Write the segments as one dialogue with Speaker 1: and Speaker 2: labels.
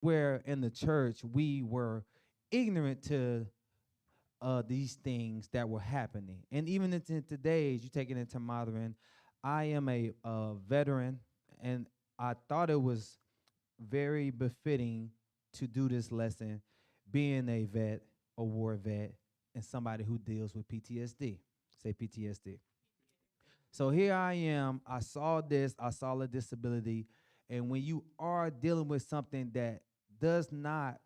Speaker 1: where in the church we were ignorant to these things that were happening. And even in today's, you take it into modern, I am a veteran, and I thought it was very befitting to do this lesson, being a vet, a war vet, and somebody who deals with PTSD. Say PTSD. So here I am. I saw this. I saw a disability. And when you are dealing with something that does not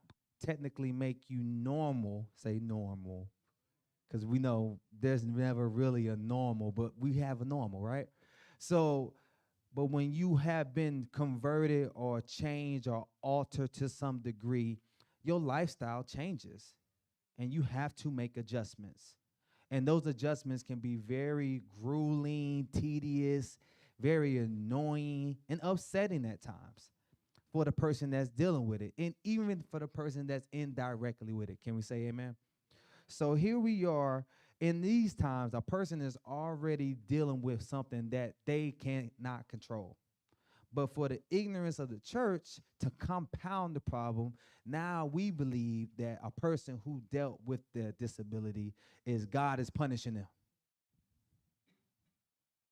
Speaker 1: technically make you normal, say normal, because we know there's never really a normal, but we have a normal, right? So, but when you have been converted or changed or altered to some degree, your lifestyle changes and you have to make adjustments. And those adjustments can be very grueling, tedious, very annoying, and upsetting at times for the person that's dealing with it, and even for the person that's indirectly with it. Can we say amen? So here we are in these times, a person is already dealing with something that they cannot control. But for the ignorance of the church to compound the problem, now we believe that a person who dealt with their disability is God is punishing them.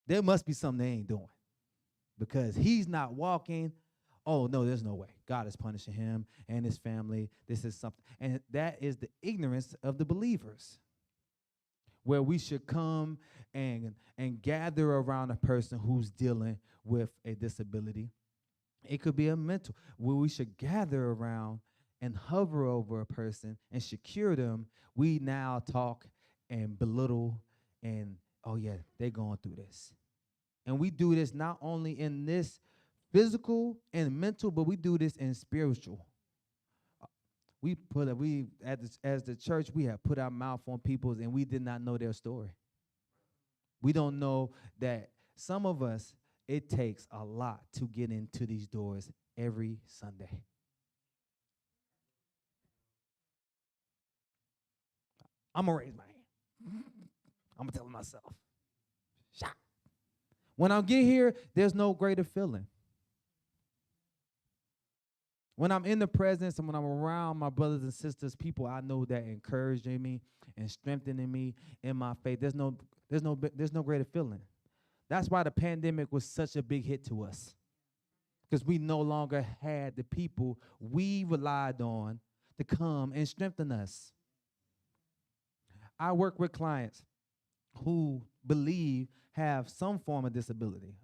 Speaker 1: There must be something they ain't doing because he's not walking. Oh, no, there's no way. God is punishing him and his family. This is something. And that is the ignorance of the believers, where we should come and gather around a person who's dealing with a disability. It could be a mental, where we should gather around and hover over a person and secure them. We now talk and belittle and, oh yeah, they're going through this. And we do this not only in this physical and mental, but we do this in spiritual. As the church, we have put our mouth on people's and we did not know their story. We don't know that some of us, it takes a lot to get into these doors every Sunday. I'm gonna raise my hand. I'm gonna tell myself. Shot. When I get here, there's no greater feeling. When I'm in the presence and when I'm around my brothers and sisters, people I know that encouraging me and strengthening me in my faith, there's no greater feeling. That's why the pandemic was such a big hit to us, because we no longer had the people we relied on to come and strengthen us. I work with clients who believe have some form of disability.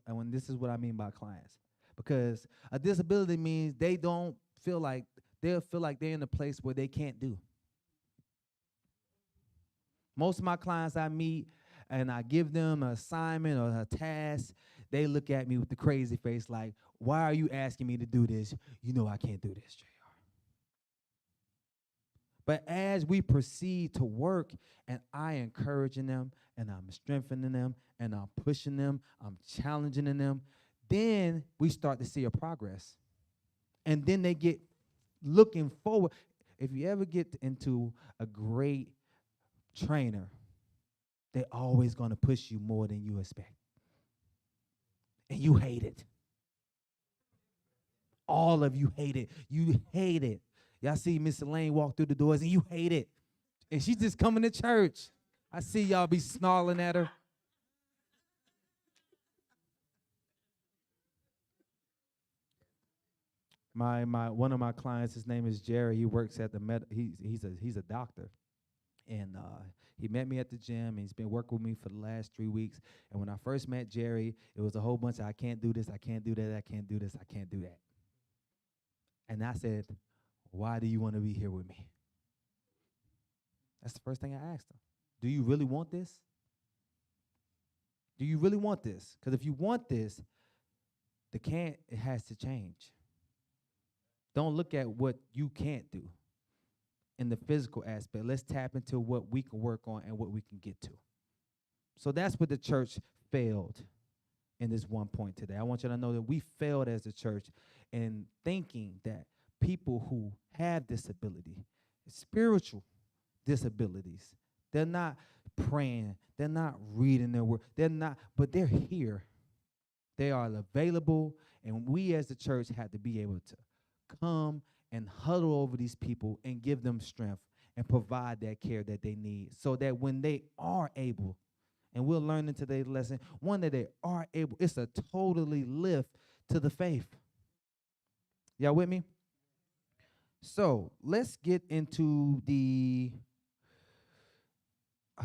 Speaker 1: When this is what I mean by clients, because a disability means they'll feel like they're in a place where they can't do. Most of my clients I meet and I give them an assignment or a task, they look at me with the crazy face like, why are you asking me to do this? You know I can't do this, JR. But as we proceed to work and I encouraging them and I'm strengthening them and I'm pushing them, I'm challenging them, then we start to see a progress. And then they get looking forward. If you ever get into a great trainer, they're always going to push you more than you expect. And you hate it. All of you hate it. You hate it. Y'all see Miss Elaine walk through the doors and you hate it. And she's just coming to church. I see y'all be snarling at her. My one of my clients, his name is Jerry. He works at the he's a doctor, and he met me at the gym. And he's been working with me for the last 3 weeks. And when I first met Jerry, it was a whole bunch of I can't do this, I can't do that, I can't do this, I can't do that. And I said, why do you want to be here with me? That's the first thing I asked him. Do you really want this? Do you really want this? Because if you want this, the can't, it has to change. Don't look at what you can't do in the physical aspect. Let's tap into what we can work on and what we can get to. So that's what the church failed in this one point today. I want you to know that we failed as a church in thinking that people who have disability, spiritual disabilities, they're not praying, they're not reading their word, but they're here. They are available, and we as the church have to be able to come and huddle over these people and give them strength and provide that care that they need so that when they are able, and we'll learn in today's lesson, one that they are able, it's a totally lift to the faith. Y'all with me? So let's get into the, uh,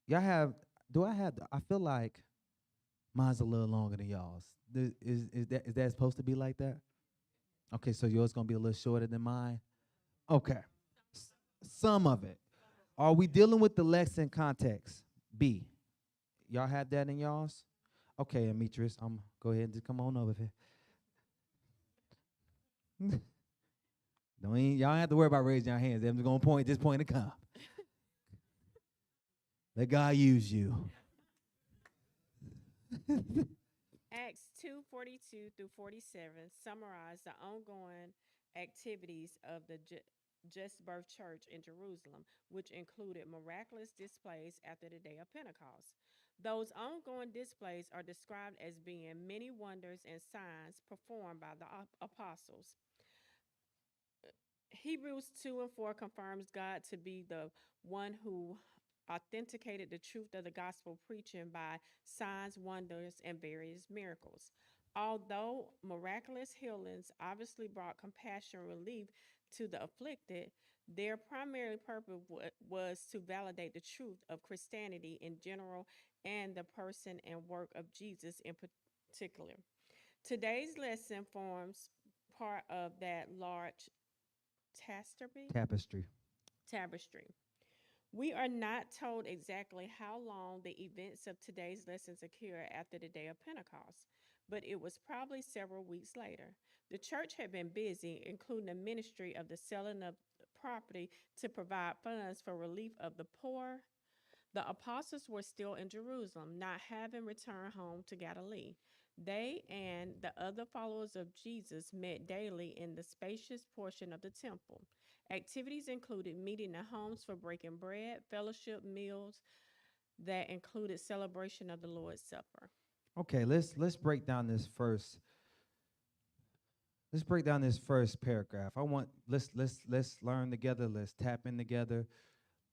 Speaker 1: y'all have, do I have, I feel like mine's a little longer than y'all's. Is that supposed to be like that? Okay, so yours gonna be a little shorter than mine? Okay. Some of it. Are we dealing with the lesson context? B. Y'all have that in y'all's? Okay, Demetrius, go ahead and just come on over here. Y'all don't have to worry about raising your hands. I'm just gonna point and come. Let God use you.
Speaker 2: Acts 2:42 through 47 summarize the ongoing activities of the Just Birth Church in Jerusalem, which included miraculous displays after the day of Pentecost. Those ongoing displays are described as being many wonders and signs performed by the apostles. Hebrews 2 and 4 confirms God to be the one who authenticated the truth of the gospel preaching by signs, wonders, and various miracles. Although miraculous healings obviously brought compassion and relief to the afflicted, their primary purpose was to validate the truth of Christianity in general and the person and work of Jesus in particular. Today's lesson forms part of that large tapestry.
Speaker 1: Tapestry.
Speaker 2: Tapestry. We are not told exactly how long the events of today's lessons occurred after the day of Pentecost, but it was probably several weeks later. The church had been busy, including the ministry of the selling of property to provide funds for relief of the poor. The apostles were still in Jerusalem, not having returned home to Galilee. They and the other followers of Jesus met daily in the spacious portion of the temple. Activities included meeting in homes for breaking bread, fellowship meals that included celebration of the Lord's Supper.
Speaker 1: Okay, let's break down this first. Let's break down this first paragraph. Let's learn together. Let's tap in together.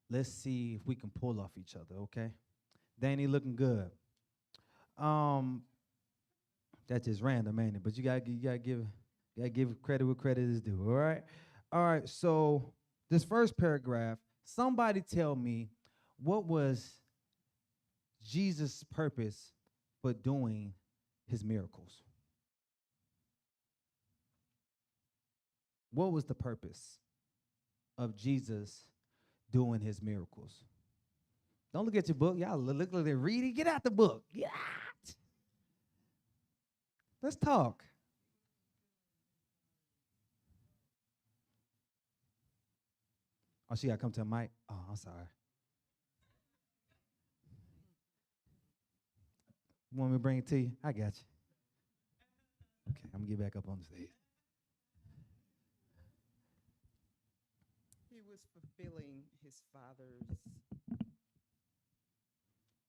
Speaker 1: Let's see if we can pull off each other. Okay, Danny looking good. Um, that's just random, ain't it? But you gotta give credit where credit is due. All right. So this first paragraph, somebody tell me what was Jesus' purpose for doing his miracles? What was the purpose of Jesus doing his miracles? Don't look at your book. Y'all look at it, read it. Get out the book. Get out. Let's talk. Oh, she got to come to the mic. Oh, I'm sorry. You want me to bring it to you? I got you. Okay, I'm going to get back up on the stage.
Speaker 3: He was fulfilling his father's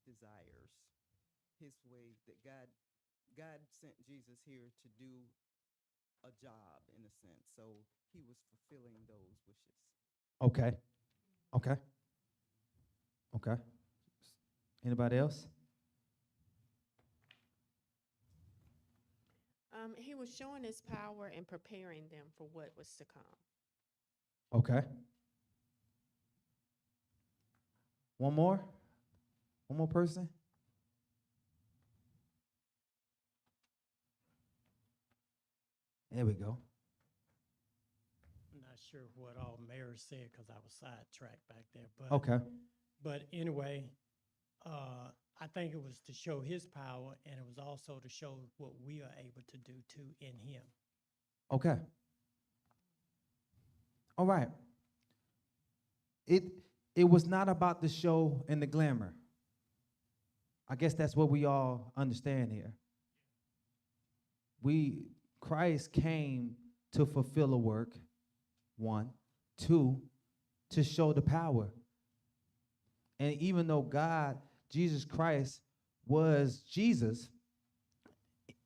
Speaker 3: desires, his way that God sent Jesus here to do a job in a sense. So he was fulfilling those wishes.
Speaker 1: Okay. Okay. Okay. Anybody else?
Speaker 2: He was showing his power and preparing them for what was to come.
Speaker 1: Okay. One more? One more person? There we go.
Speaker 4: I'm not sure what all Mayor said because I was sidetracked back there.
Speaker 1: Okay.
Speaker 4: But anyway, I think it was to show his power, and it was also to show what we are able to do too in him.
Speaker 1: Okay. All right. It was not about the show and the glamour. I guess that's what we all understand here. Christ came to fulfill a work, one. Two, to show the power. And even though Jesus Christ was Jesus,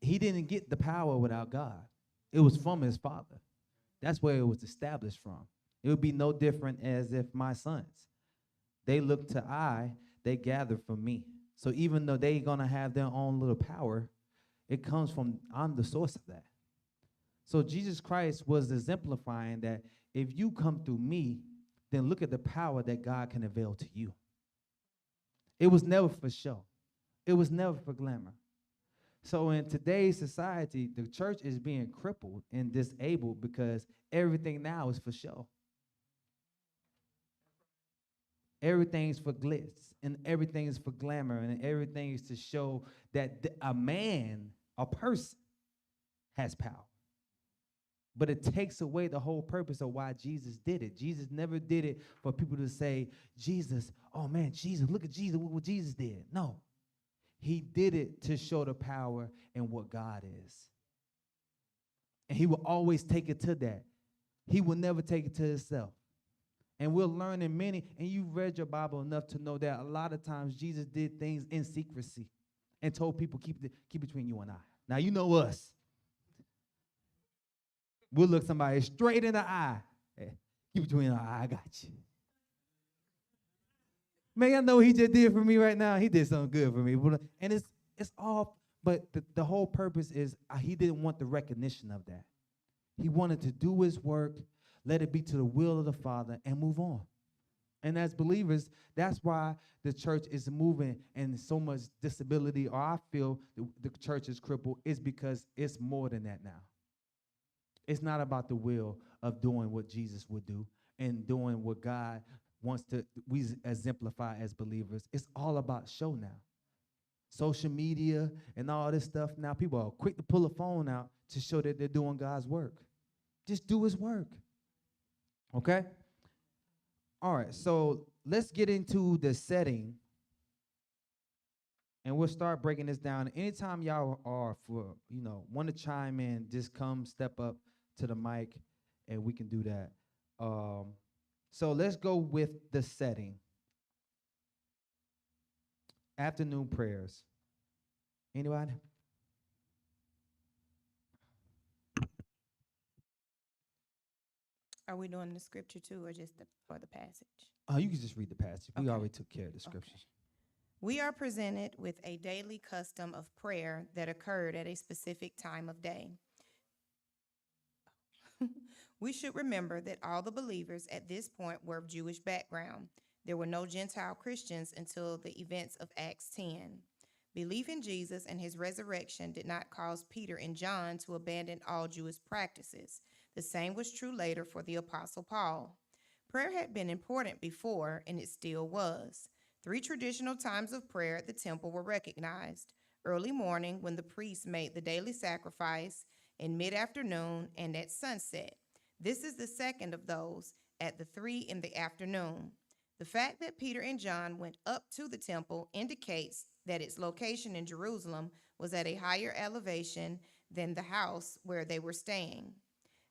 Speaker 1: he didn't get the power without God. It was from his Father. That's where it was established from. It would be no different as if my sons, they look to I, they gather from me. So even though they're gonna have their own little power, it comes from I'm the source of that. So Jesus Christ was exemplifying that if you come through me, then look at the power that God can avail to you. It was never for show. It was never for glamour. So in today's society, the church is being crippled and disabled because everything now is for show. Everything's for glitz and everything is for glamour and everything is to show that a man, a person, has power. But it takes away the whole purpose of why Jesus did it. Jesus never did it for people to say, Jesus, oh man, Jesus, look at Jesus, look what Jesus did. No, he did it to show the power in what God is. And he will always take it to that. He will never take it to himself. And we're learning many, and you've read your Bible enough to know that a lot of times Jesus did things in secrecy and told people, keep between you and I. Now, you know us. We'll look somebody straight in the eye. Hey, keep between our eye, I got you. Man, I know he just did for me right now. He did something good for me. And it's all, but the whole purpose is he didn't want the recognition of that. He wanted to do his work, let it be to the will of the Father, and move on. And as believers, that's why the church is moving and so much disability, or I feel the church is crippled, is because it's more than that now. It's not about the will of doing what Jesus would do and doing what God wants to we exemplify as believers. It's all about show now. Social media and all this stuff now, people are quick to pull a phone out to show that they're doing God's work. Just do his work. Okay? All right, so let's get into the setting, and we'll start breaking this down. Anytime y'all are want to chime in, just come step up to the mic, and we can do that. So let's go with the setting. Afternoon prayers. Anybody?
Speaker 5: Are we doing the scripture too, or just for the passage?
Speaker 1: You can just read the passage. We
Speaker 5: Okay.
Speaker 1: already took care of the scriptures.
Speaker 5: We are presented with a daily custom of prayer that occurred at a specific time of day. We should remember that all the believers at this point were of Jewish background. There were no Gentile Christians until the events of Acts 10. Belief in Jesus and his resurrection did not cause Peter and John to abandon all Jewish practices. The same was true later for the Apostle Paul. Prayer had been important before, and it still was. 3 traditional times of prayer at the temple were recognized: early morning, when the priests made the daily sacrifice, in mid-afternoon, and at sunset. This is the second of those, at the 3 in the afternoon. The fact that Peter and John went up to the temple indicates that its location in Jerusalem was at a higher elevation than the house where they were staying.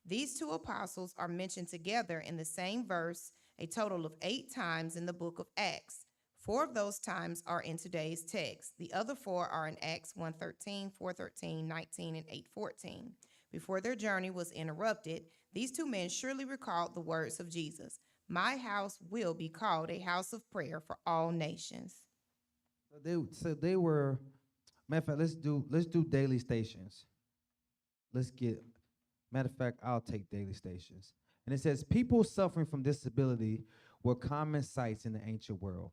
Speaker 5: These 2 apostles are mentioned together in the same verse a total of 8 times in the book of Acts. 4 of those times are in today's text. The other 4 are in Acts 1:13, 4:13, 19, and 8:14. Before their journey was interrupted, these 2 men surely recalled the words of Jesus: "My house will be called a house of prayer for all nations."
Speaker 1: So they were. Matter of fact, let's do daily stations. Matter of fact, I'll take daily stations. And it says people suffering from disability were common sights in the ancient world,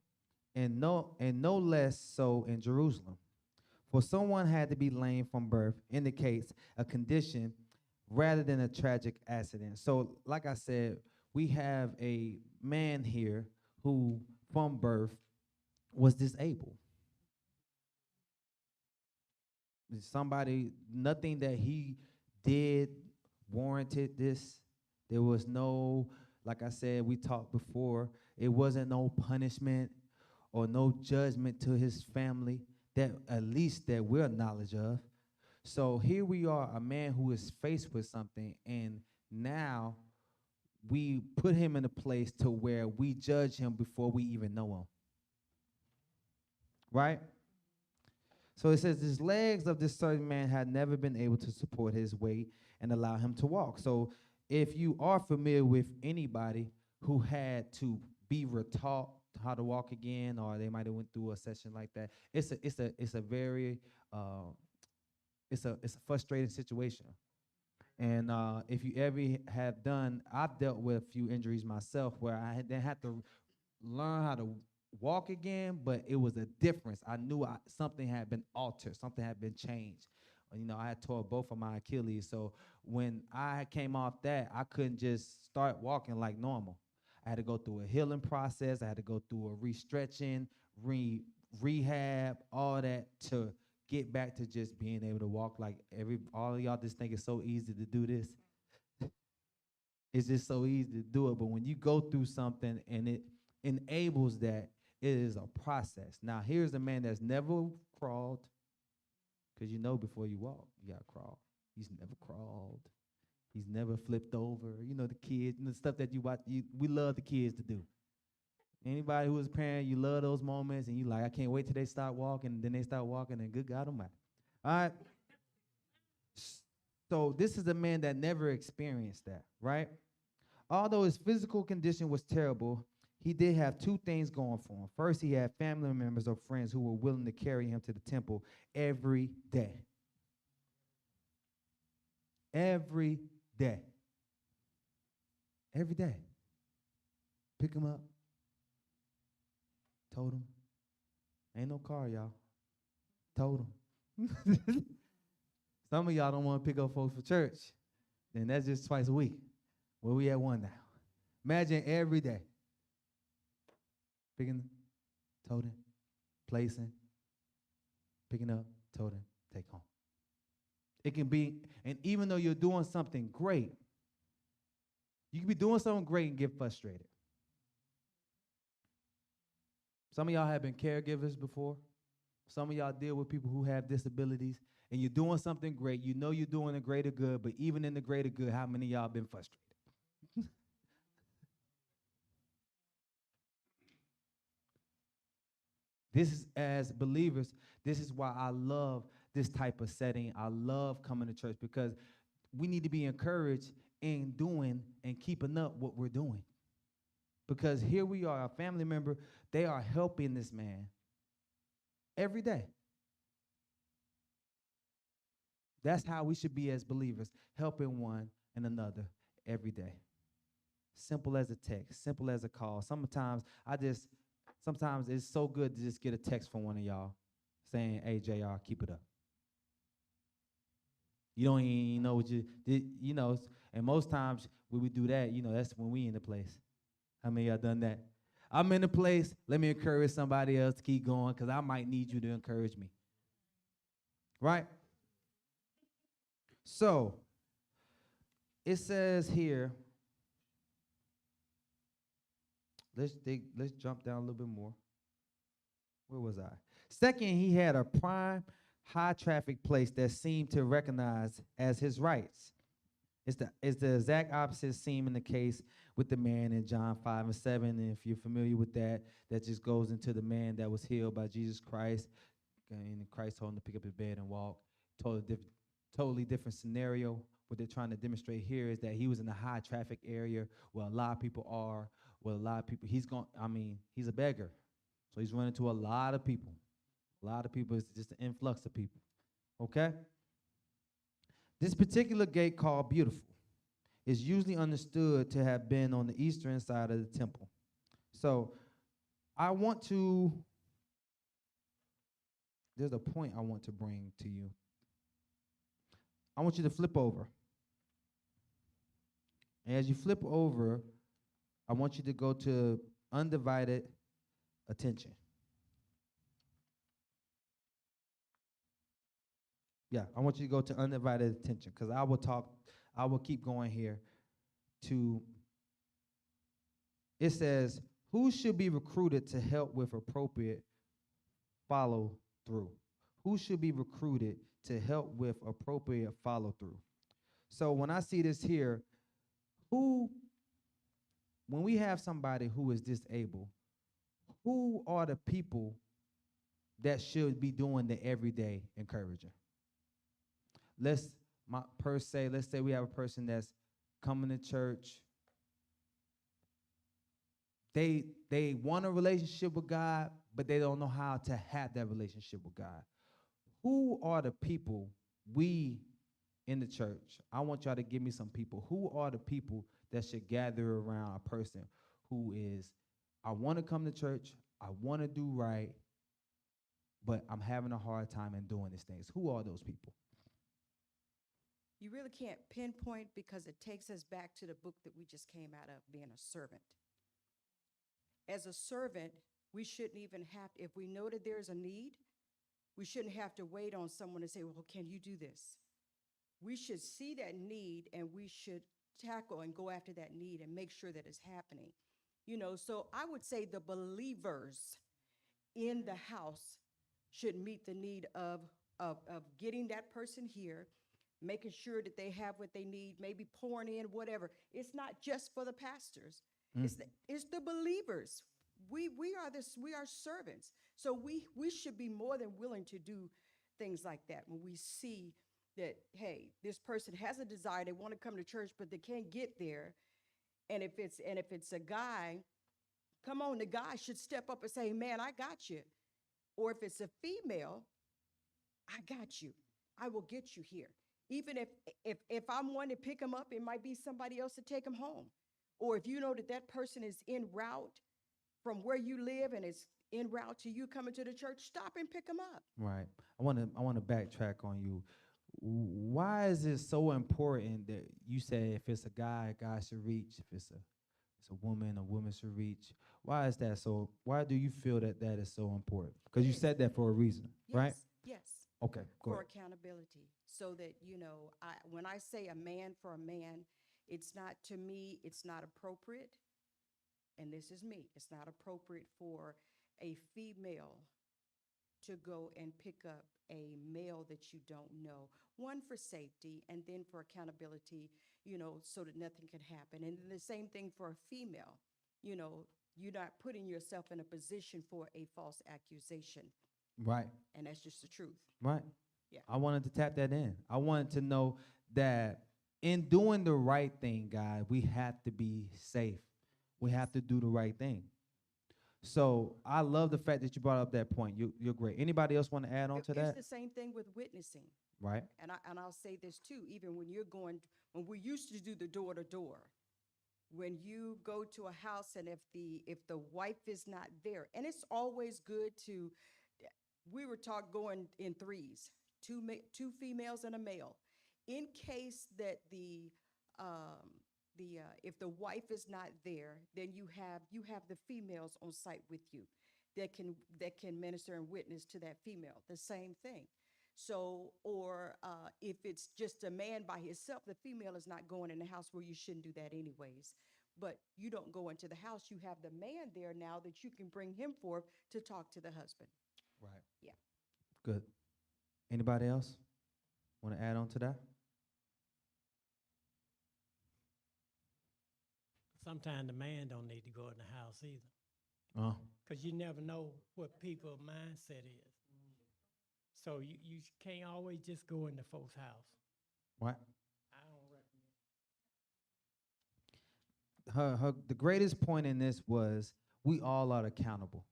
Speaker 1: and no less so in Jerusalem. For someone had to be lame from birth indicates a condition rather than a tragic accident. So, like I said, we have a man here who, from birth, was disabled. Nothing that he did warranted this. There was no, like I said, we talked before, it wasn't no punishment or no judgment to his family, that at least that we're knowledge of. So here we are, a man who is faced with something, and now we put him in a place to where we judge him before we even know him. Right? So it says, his legs of this certain man had never been able to support his weight and allow him to walk. So if you are familiar with anybody who had to be retaught how to walk again, or they might have went through a session like that, it's a very uh, it's a frustrating situation. And if you ever have done, I've dealt with a few injuries myself where I then had to learn how to walk again, but it was a difference. I knew something had been altered, something had been changed. You know, I had tore both of my Achilles, so when I came off that, I couldn't just start walking like normal. I had to go through a healing process. I had to go through a re-stretching, rehab, all that to get back to just being able to walk like all of y'all just think it's so easy to do this. It's just so easy to do it. But when you go through something and it enables that, it is a process. Now, here's a man that's never crawled, because you know before you walk, you got to crawl. He's never crawled. He's never flipped over. You know, the kids, the stuff that you watch, we love the kids to do. Anybody who is a parent, you love those moments, and you like, I can't wait till they start walking, and then they start walking, and good God Almighty. All right. So this is a man that never experienced that, right? Although his physical condition was terrible, he did have two things going for him. First, he had family members or friends who were willing to carry him to the temple every day. Every day. Every day. Pick him up. Told him. Ain't no car, y'all. Told him. Some of y'all don't want to pick up folks for church. Then that's just twice a week. Where we at one now. Imagine every day. Picking, toting, placing, picking up, toting, take home. It can be, and even though you're doing something great, you can be doing something great and get frustrated. Some of y'all have been caregivers before. Some of y'all deal with people who have disabilities, and you're doing something great. You know you're doing a greater good, but even in the greater good, how many of y'all been frustrated? This is, as believers, this is why I love this type of setting. I love coming to church because we need to be encouraged in doing and keeping up what we're doing. Because here we are, a family member, they are helping this man every day. That's how we should be as believers, helping one and another every day. Simple as a text, simple as a call. Sometimes it's so good to just get a text from one of y'all saying, hey, JR, keep it up. You don't even know what you did, and most times when we do that, that's when we in the place. How many of y'all done that? I'm in the place, let me encourage somebody else to keep going because I might need you to encourage me. Right? So, it says here, let's jump down a little bit more. Where was I? Second, he had a prime high traffic place that seemed to recognize as his rights. It's the exact opposite seem in the case with the man in John 5 and 7. And if you're familiar with that, that just goes into the man that was healed by Jesus Christ. And Christ told him to pick up his bed and walk. Totally different scenario. What they're trying to demonstrate here is that he was in a high traffic area where a lot of people are, where a lot of people, he's a beggar. So he's running to a lot of people. A lot of people, it's just an influx of people. Okay? This particular gate, called Beautiful, is usually understood to have been on the eastern side of the temple. So there's a point I want to bring to you. I want you to flip over. And as you flip over, I want you to go to undivided attention. Yeah, I want you to go to undivided attention because I will keep going here it says, who should be recruited to help with appropriate follow through? Who should be recruited to help with appropriate follow through? So when I see this here, when we have somebody who is disabled, who are the people that should be doing the everyday encouraging. Let's let's say we have a person that's coming to church. They want a relationship with God, but they don't know how to have that relationship with God. Who are the people we in the church? I want y'all to give me some people. Who are the people that should gather around a person who is, I want to come to church, I want to do right, but I'm having a hard time in doing these things? Who are those people?
Speaker 6: You really can't pinpoint because it takes us back to the book that we just came out of, being a servant. As a servant, we shouldn't even have, if we know that there's a need, we shouldn't have to wait on someone to say, well, can you do this? We should see that need and we should tackle and go after that need and make sure that it's happening. You know, so I would say the believers in the house should meet the need of getting that person here, making sure that they have what they need, maybe pouring in whatever. It's not just for the pastors. It's the believers. We are servants. So we should be more than willing to do things like that when we see that, hey, this person has a desire, they want to come to church, but they can't get there. And if it's a guy, come on, the guy should step up and say, man, I got you. Or if it's a female, I got you. I will get you here. Even if I'm one to pick them up, it might be somebody else to take them home. Or if you know that that person is en route from where you live and is en route to you coming to the church, stop and pick them up.
Speaker 1: Right. I want to backtrack on you. Why is it so important that you say if it's a guy should reach, if it's a woman should reach? Why is that so? Why do you feel that that is so important? Because you said that for a reason, right?
Speaker 6: Yes.
Speaker 1: Okay, go
Speaker 6: For
Speaker 1: ahead.
Speaker 6: accountability, so that, you know, when I say a man for a man, it's not, to me, it's not appropriate, and this is me, it's not appropriate for a female to go and pick up a male that you don't know. One, for safety, and then for accountability, you know, so that nothing can happen. And then the same thing for a female, you know, you're not putting yourself in a position for a false accusation,
Speaker 1: Right,
Speaker 6: and that's just the truth.
Speaker 1: right.
Speaker 6: Yeah.
Speaker 1: I wanted to tap that in. I wanted to know that in doing the right thing, God, we have to be safe. We have to do the right thing. So I love the fact that you brought up that point. You're great. Anybody else want to add on to
Speaker 6: It's
Speaker 1: that?
Speaker 6: the same thing with witnessing.
Speaker 1: Right.
Speaker 6: And I'll say this too, even when you're going, when we used to do the door to door, when you go to a house and if the wife is not there, and it's always good to, we were taught going in threes, two females and a male, in case that if the wife is not there, then you have the females on site with you that can minister and witness to that female. The same thing. So, or if it's just a man by himself, the female is not going in the house, where you shouldn't do that anyways. But you don't go into the house. You have the man there now that you can bring him forth to talk to the husband.
Speaker 1: Right.
Speaker 6: Yeah.
Speaker 1: Good. Anybody else want to add on to that?
Speaker 4: Sometimes the man don't need to go in the house either,
Speaker 1: Uh,
Speaker 4: because you never know what people's mindset is. So you can't always just go in the folks' house.
Speaker 1: right.
Speaker 4: I don't recommend.
Speaker 1: The greatest point in this was we all are accountable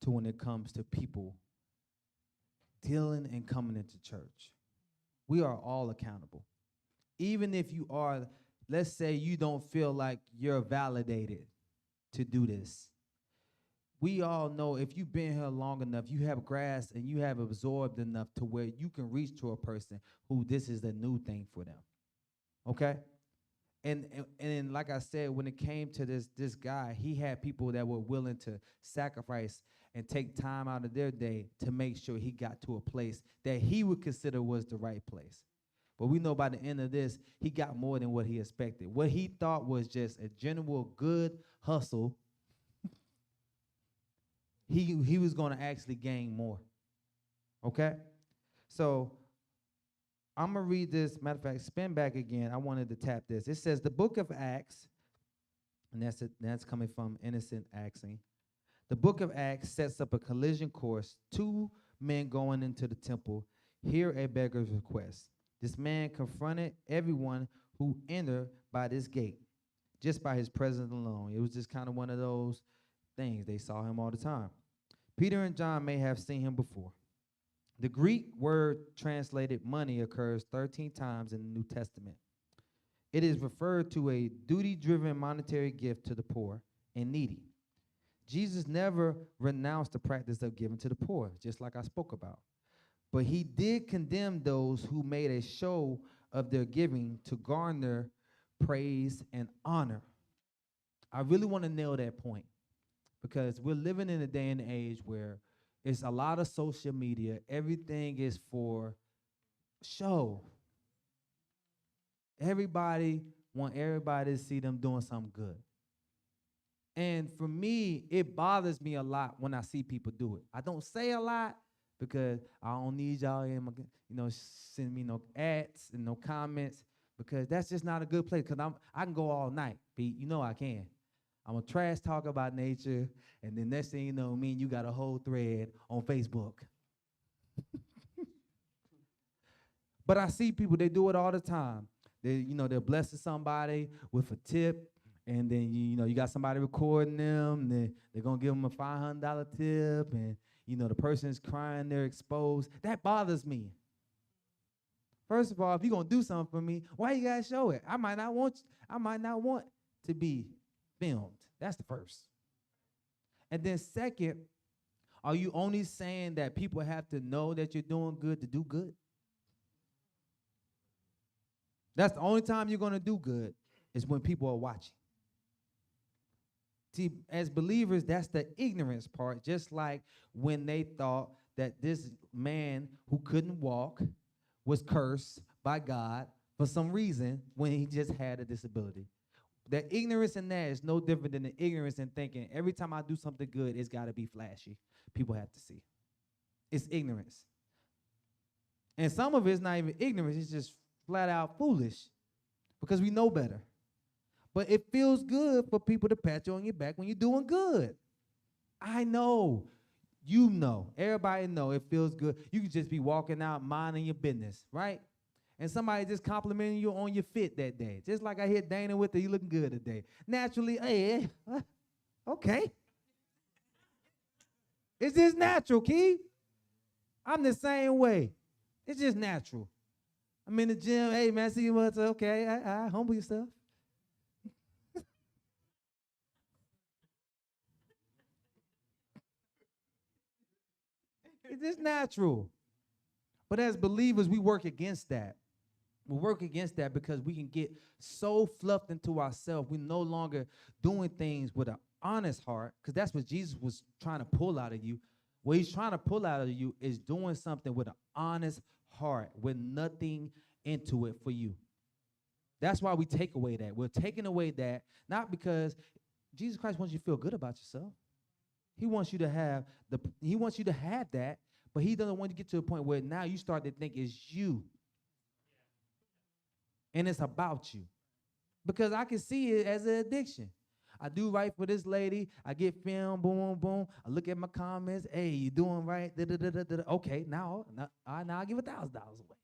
Speaker 1: to when it comes to people dealing and coming into church. We are all accountable. Even if you are, let's say you don't feel like you're validated to do this. We all know if you've been here long enough, you have grasped and you have absorbed enough to where you can reach to a person who this is the new thing for them. Okay? And like I said, when it came to this guy, he had people that were willing to sacrifice and take time out of their day to make sure he got to a place that he would consider was the right place. But we know by the end of this, he got more than what he expected. What he thought was just a general good hustle, he was going to actually gain more. Okay? So I'm going to read this. Matter of fact, spin back again. I wanted to tap this. It says the book of Acts, and that's coming from Innocent asking. The book of Acts sets up a collision course. Two men going into the temple hear a beggar's request. This man confronted everyone who entered by this gate just by his presence alone. It was just kind of one of those things. They saw him all the time. Peter and John may have seen him before. The Greek word translated money occurs 13 times in the New Testament. It is referred to a duty-driven monetary gift to the poor and needy. Jesus never renounced the practice of giving to the poor, just like I spoke about. But he did condemn those who made a show of their giving to garner praise and honor. I really want to nail that point because we're living in a day and age where it's a lot of social media. Everything is for show. Everybody want everybody to see them doing something good. And for me, it bothers me a lot when I see people do it. I don't say a lot because I don't need y'all in my, send me no ads and no comments because that's just not a good place. Because I can go all night, Pete. You know I can. I'm a trash talk about nature, and then next thing you know, me and you got a whole thread on Facebook. But I see people, they do it all the time. They're blessing somebody with a tip, and then you got somebody recording them, and they're gonna give them a $500 tip, and the person is crying, they're exposed. That bothers me. First of all, if you're gonna do something for me, why you gotta show it? I might not want to be filmed. That's the first. And then second, are you only saying that people have to know that you're doing good to do good? That's the only time you're going to do good is when people are watching. See, as believers, that's the ignorance part, just like when they thought that this man who couldn't walk was cursed by God for some reason when he just had a disability. The ignorance in that is no different than the ignorance in thinking every time I do something good, it's got to be flashy. People have to see. It's ignorance. And some of it's not even ignorance. It's just flat out foolish because we know better. But it feels good for people to pat you on your back when you're doing good. I know. You know. Everybody know it feels good. You can just be walking out minding your business, right? And somebody just complimenting you on your fit that day. Just like I hit Dana with it, you looking good today. Naturally, hey, okay. It's just natural, Keith. I'm the same way. It's just natural. I'm in the gym. Hey, man, see you what's okay. I humble yourself. It's just natural. But as believers, we work against that. We work against that because we can get so fluffed into ourselves. We're no longer doing things with an honest heart, because that's what Jesus was trying to pull out of you. What he's trying to pull out of you is doing something with an honest heart, with nothing into it for you. That's why we take away that. We're taking away that, not because Jesus Christ wants you to feel good about yourself. He wants you to have that, but he doesn't want you to get to a point where now you start to think it's you. And it's about you. Because I can see it as an addiction. I do right for this lady. I get filmed, boom, boom, boom. I look at my comments. Hey, you doing right? Da, da, da, da, da. Okay, now I give $1,000 away.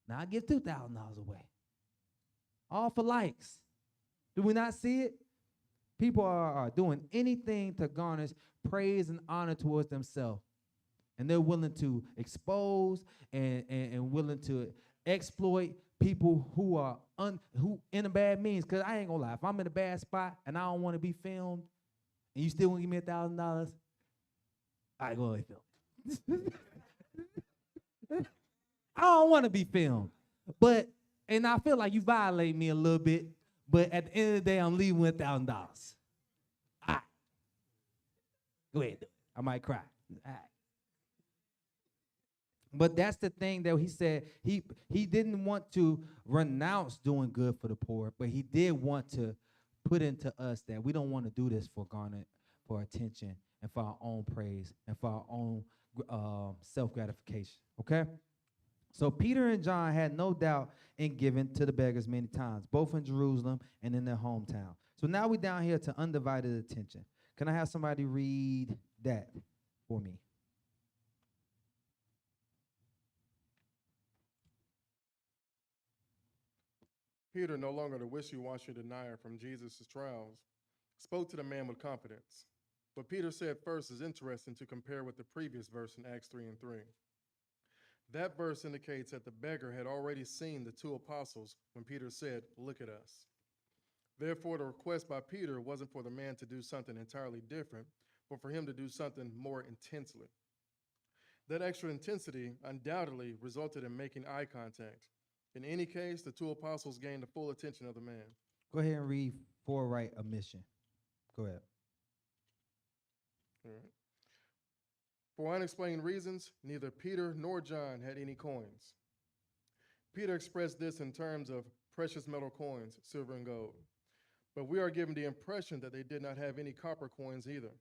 Speaker 1: Now I give $2,000 away. All for likes. Do we not see it? People are doing anything to garnish praise and honor towards themselves. And they're willing to expose and willing to exploit people who are who in a bad means. Because I ain't gonna lie, if I'm in a bad spot and I don't want to be filmed, and you still want to give me $1,000, I go ahead and film. I don't want to be filmed, and I feel like you violate me a little bit. But at the end of the day, I'm leaving with $1,000. All right, go ahead, do it. I might cry. All right. But that's the thing that he said. He didn't want to renounce doing good for the poor, but he did want to put into us that we don't want to do this for garnet, for attention, and for our own praise, and for our own self-gratification, okay? So Peter and John had no doubt in giving to the beggars many times, both in Jerusalem and in their hometown. So now we're down here to undivided attention. Can I have somebody read that for me?
Speaker 7: Peter, no longer the wishy-washy denier from Jesus' trials, spoke to the man with confidence. What Peter said first is interesting to compare with the previous verse in Acts 3 and 3. That verse indicates that the beggar had already seen the two apostles when Peter said, "Look at us." Therefore, the request by Peter wasn't for the man to do something entirely different, but for him to do something more intensely. That extra intensity undoubtedly resulted in making eye contact. In any case, the two apostles gained the full attention of the man.
Speaker 1: Go ahead and read forward a mission. Go ahead.
Speaker 7: All right. For unexplained reasons, neither Peter nor John had any coins. Peter expressed this in terms of precious metal coins, silver and gold. But we are given the impression that they did not have any copper coins either,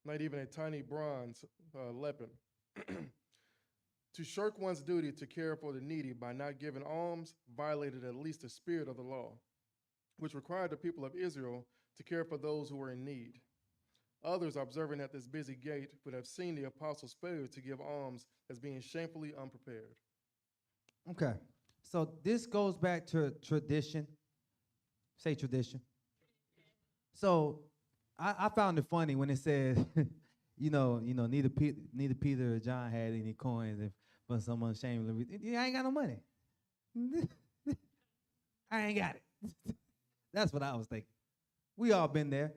Speaker 7: not even a tiny bronze lepton. To shirk one's duty to care for the needy by not giving alms violated at least the spirit of the law, which required the people of Israel to care for those who were in need. Others observing at this busy gate would have seen the apostles' failure to give alms as being shamefully unprepared.
Speaker 1: Okay. So this goes back to tradition. Say tradition. So I found it funny when it said, neither Peter or John had any coins, and but some unashamedly, I ain't got no money. I ain't got it. That's what I was thinking. We all been there,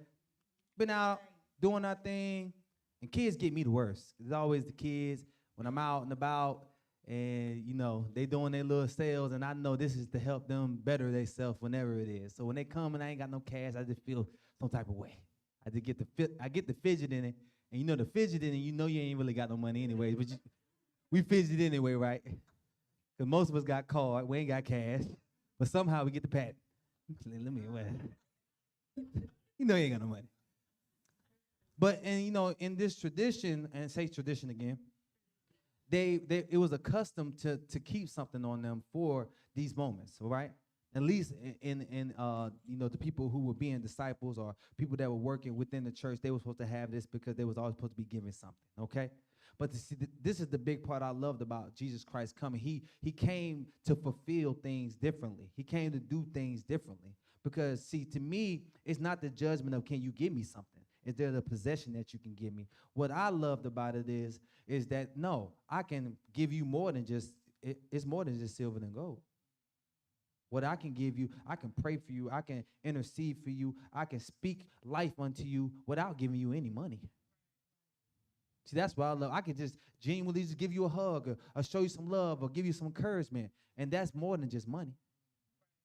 Speaker 1: been out doing our thing, and kids get me the worst. It's always the kids when I'm out and about, and they doing their little sales, and I know this is to help them better themselves whenever it is. So when they come and I ain't got no cash, I just feel some type of way. I get the fidget in it, and the fidget in it, you ain't really got no money anyway, but we fidget anyway, right? Because most of us got card, we ain't got cash, but somehow we get the pat. Let me, you ain't got no money. But in this tradition, and say tradition again, it was accustomed to keep something on them for these moments, all right? At least in the people who were being disciples or people that were working within the church, they were supposed to have this because they was always supposed to be giving something, okay? But this is the big part I loved about Jesus Christ coming. He came to fulfill things differently. He came to do things differently. Because, see, to me, it's not the judgment of can you give me something. Is there the possession that you can give me? What I loved about it is that, no, I can give you more than just, it's more than just silver and gold. What I can give you, I can pray for you, I can intercede for you, I can speak life unto you without giving you any money. See, that's what I love. I can just genuinely just give you a hug or show you some love or give you some encouragement, and that's more than just money.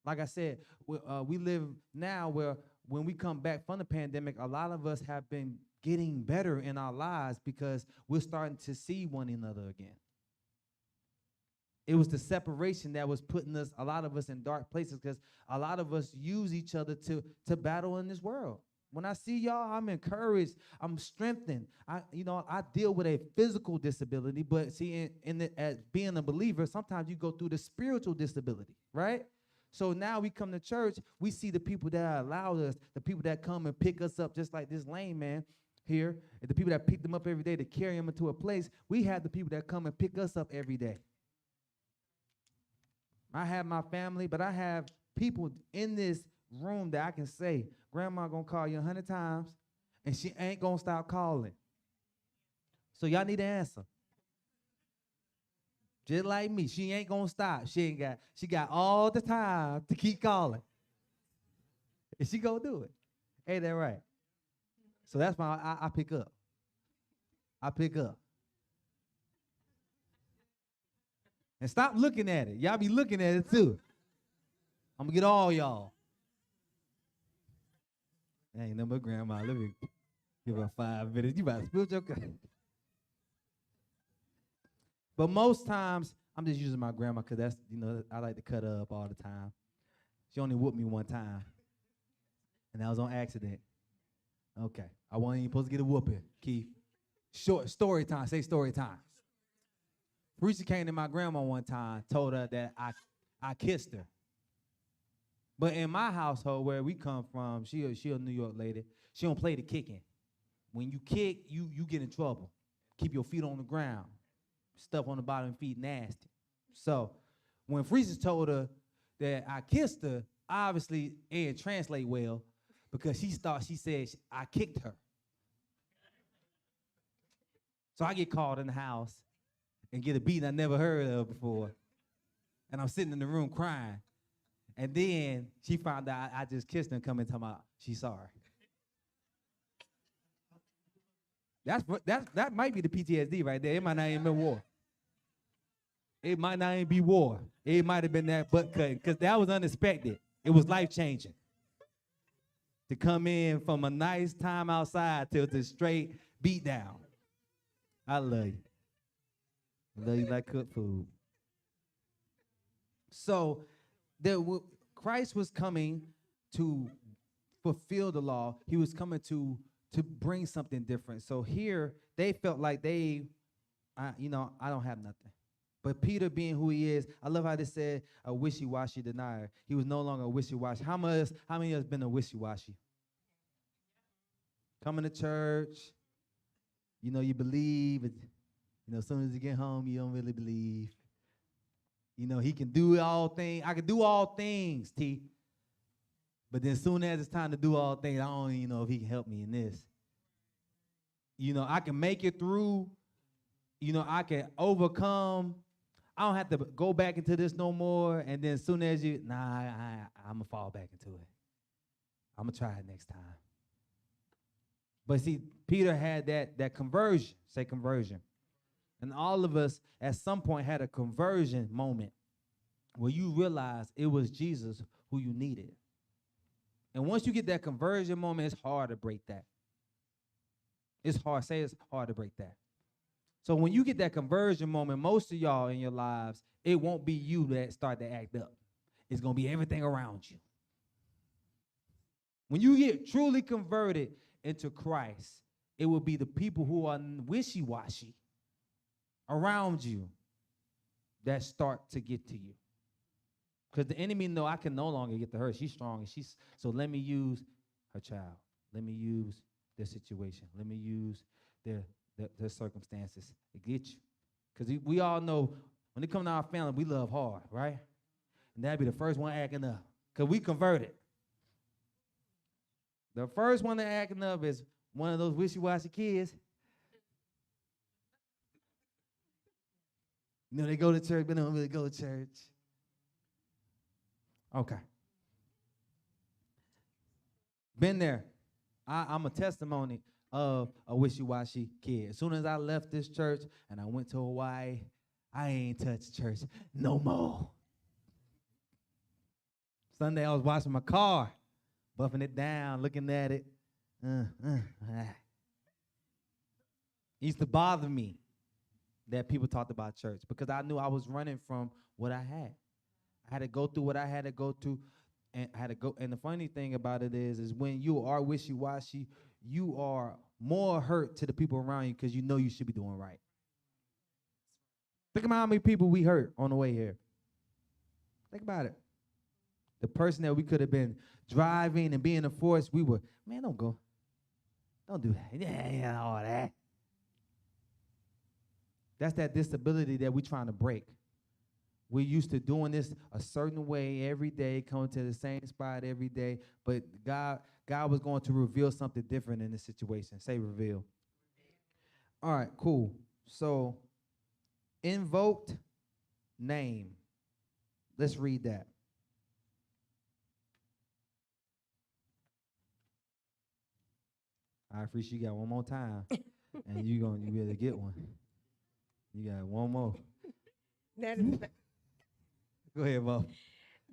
Speaker 1: Like I said, we live now where when we come back from the pandemic, a lot of us have been getting better in our lives because we're starting to see one another again. It was the separation that was putting a lot of us in dark places because a lot of us use each other to battle in this world. When I see y'all, I'm encouraged. I'm strengthened. I deal with a physical disability, but see, as being a believer, sometimes you go through the spiritual disability, right? So now we come to church, we see the people that allow us, the people that come and pick us up, just like this lame man here, and the people that pick them up every day to carry them into a place. We have the people that come and pick us up every day. I have my family, but I have people in this room that I can say, Grandma gonna call you 100 times, and she ain't gonna stop calling. So y'all need to answer. Just like me, she ain't gonna stop. She got all the time to keep calling. And she gonna do it. Ain't that right? So that's why I pick up. I pick up. And stop looking at it. Y'all be looking at it too. I'm gonna get all y'all. Ain't no but grandma. Let me give her 5 minutes. You about to spill your cup. But most times, I'm just using my grandma because that's, I like to cut her up all the time. She only whooped me one time. And that was on accident. Okay. I wasn't even supposed to get a whooping, Keith. Short story time. Say story time. Preacher came to my grandma one time, told her that I kissed her. But in my household, where we come from, she a New York lady. She don't play the kicking. when you kick, you get in trouble. Keep your feet on the ground. Stuff on the bottom of your feet nasty. So when Freezus told her that I kissed her, obviously it didn't translate well because she said I kicked her. So I get called in the house and get a beating I never heard of before. And I'm sitting in the room crying. And then she found out I just kissed her and come and tell me she's sorry. That might be the PTSD right there. It might not even be war. It might not even be war. It might have been that butt cutting because that was unexpected. It was life changing. To come in from a nice time outside to the straight beat down. I love you. I love you like cooked food. So Christ was coming to fulfill the law. He was coming to bring something different. So here they felt like I don't have nothing. But Peter, being who he is, I love how they said a wishy-washy denier. He was no longer a wishy-washy. How many of us been a wishy-washy? Coming to church, you believe, as soon as you get home, you don't really believe. He can do all things. I can do all things, T. But then as soon as it's time to do all things, I don't even know if he can help me in this. I can make it through. I can overcome. I don't have to go back into this no more. And then as soon as I'm going to fall back into it. I'm going to try it next time. But see, Peter had that conversion. Say conversion. And all of us at some point had a conversion moment where you realize it was Jesus who you needed. And once you get that conversion moment, it's hard to break that. It's hard to break that. So when you get that conversion moment, most of y'all in your lives, it won't be you that start to act up. It's going to be everything around you. When you get truly converted into Christ, it will be the people who are wishy-washy around you that start to get to you. Because the enemy know I can no longer get to her. She's strong. So let me use her child. Let me use their situation. Let me use their circumstances to get you. Because we all know when it comes to our family, we love hard, right? And that'd be the first one acting up. Because we converted. The first one that acting up is one of those wishy-washy kids. They go to church, but they don't really go to church. Okay. Been there. I'm a testimony of a wishy-washy kid. As soon as I left this church and I went to Hawaii, I ain't touched church no more. Sunday I was washing my car, buffing it down, looking at it. It used to bother me that people talked about church because I knew I was running from what I had. I had to go through what I had to go through, and I had to go. And the funny thing about it is when you are wishy-washy, you are more hurt to the people around you because you know you should be doing right. Think about how many people we hurt on the way here. Think about it. The person that we could have been driving and being a force, we were, man, don't go. Don't do that. Yeah, all that. That's that disability that we're trying to break. We're used to doing this a certain way every day, coming to the same spot every day, but God was going to reveal something different in this situation. Say reveal. All right, cool. So, invoked name. Let's read that. All right, Freesh, you got one more time, and you better get one. You got one more.
Speaker 8: That is not,
Speaker 1: Go ahead, Bob.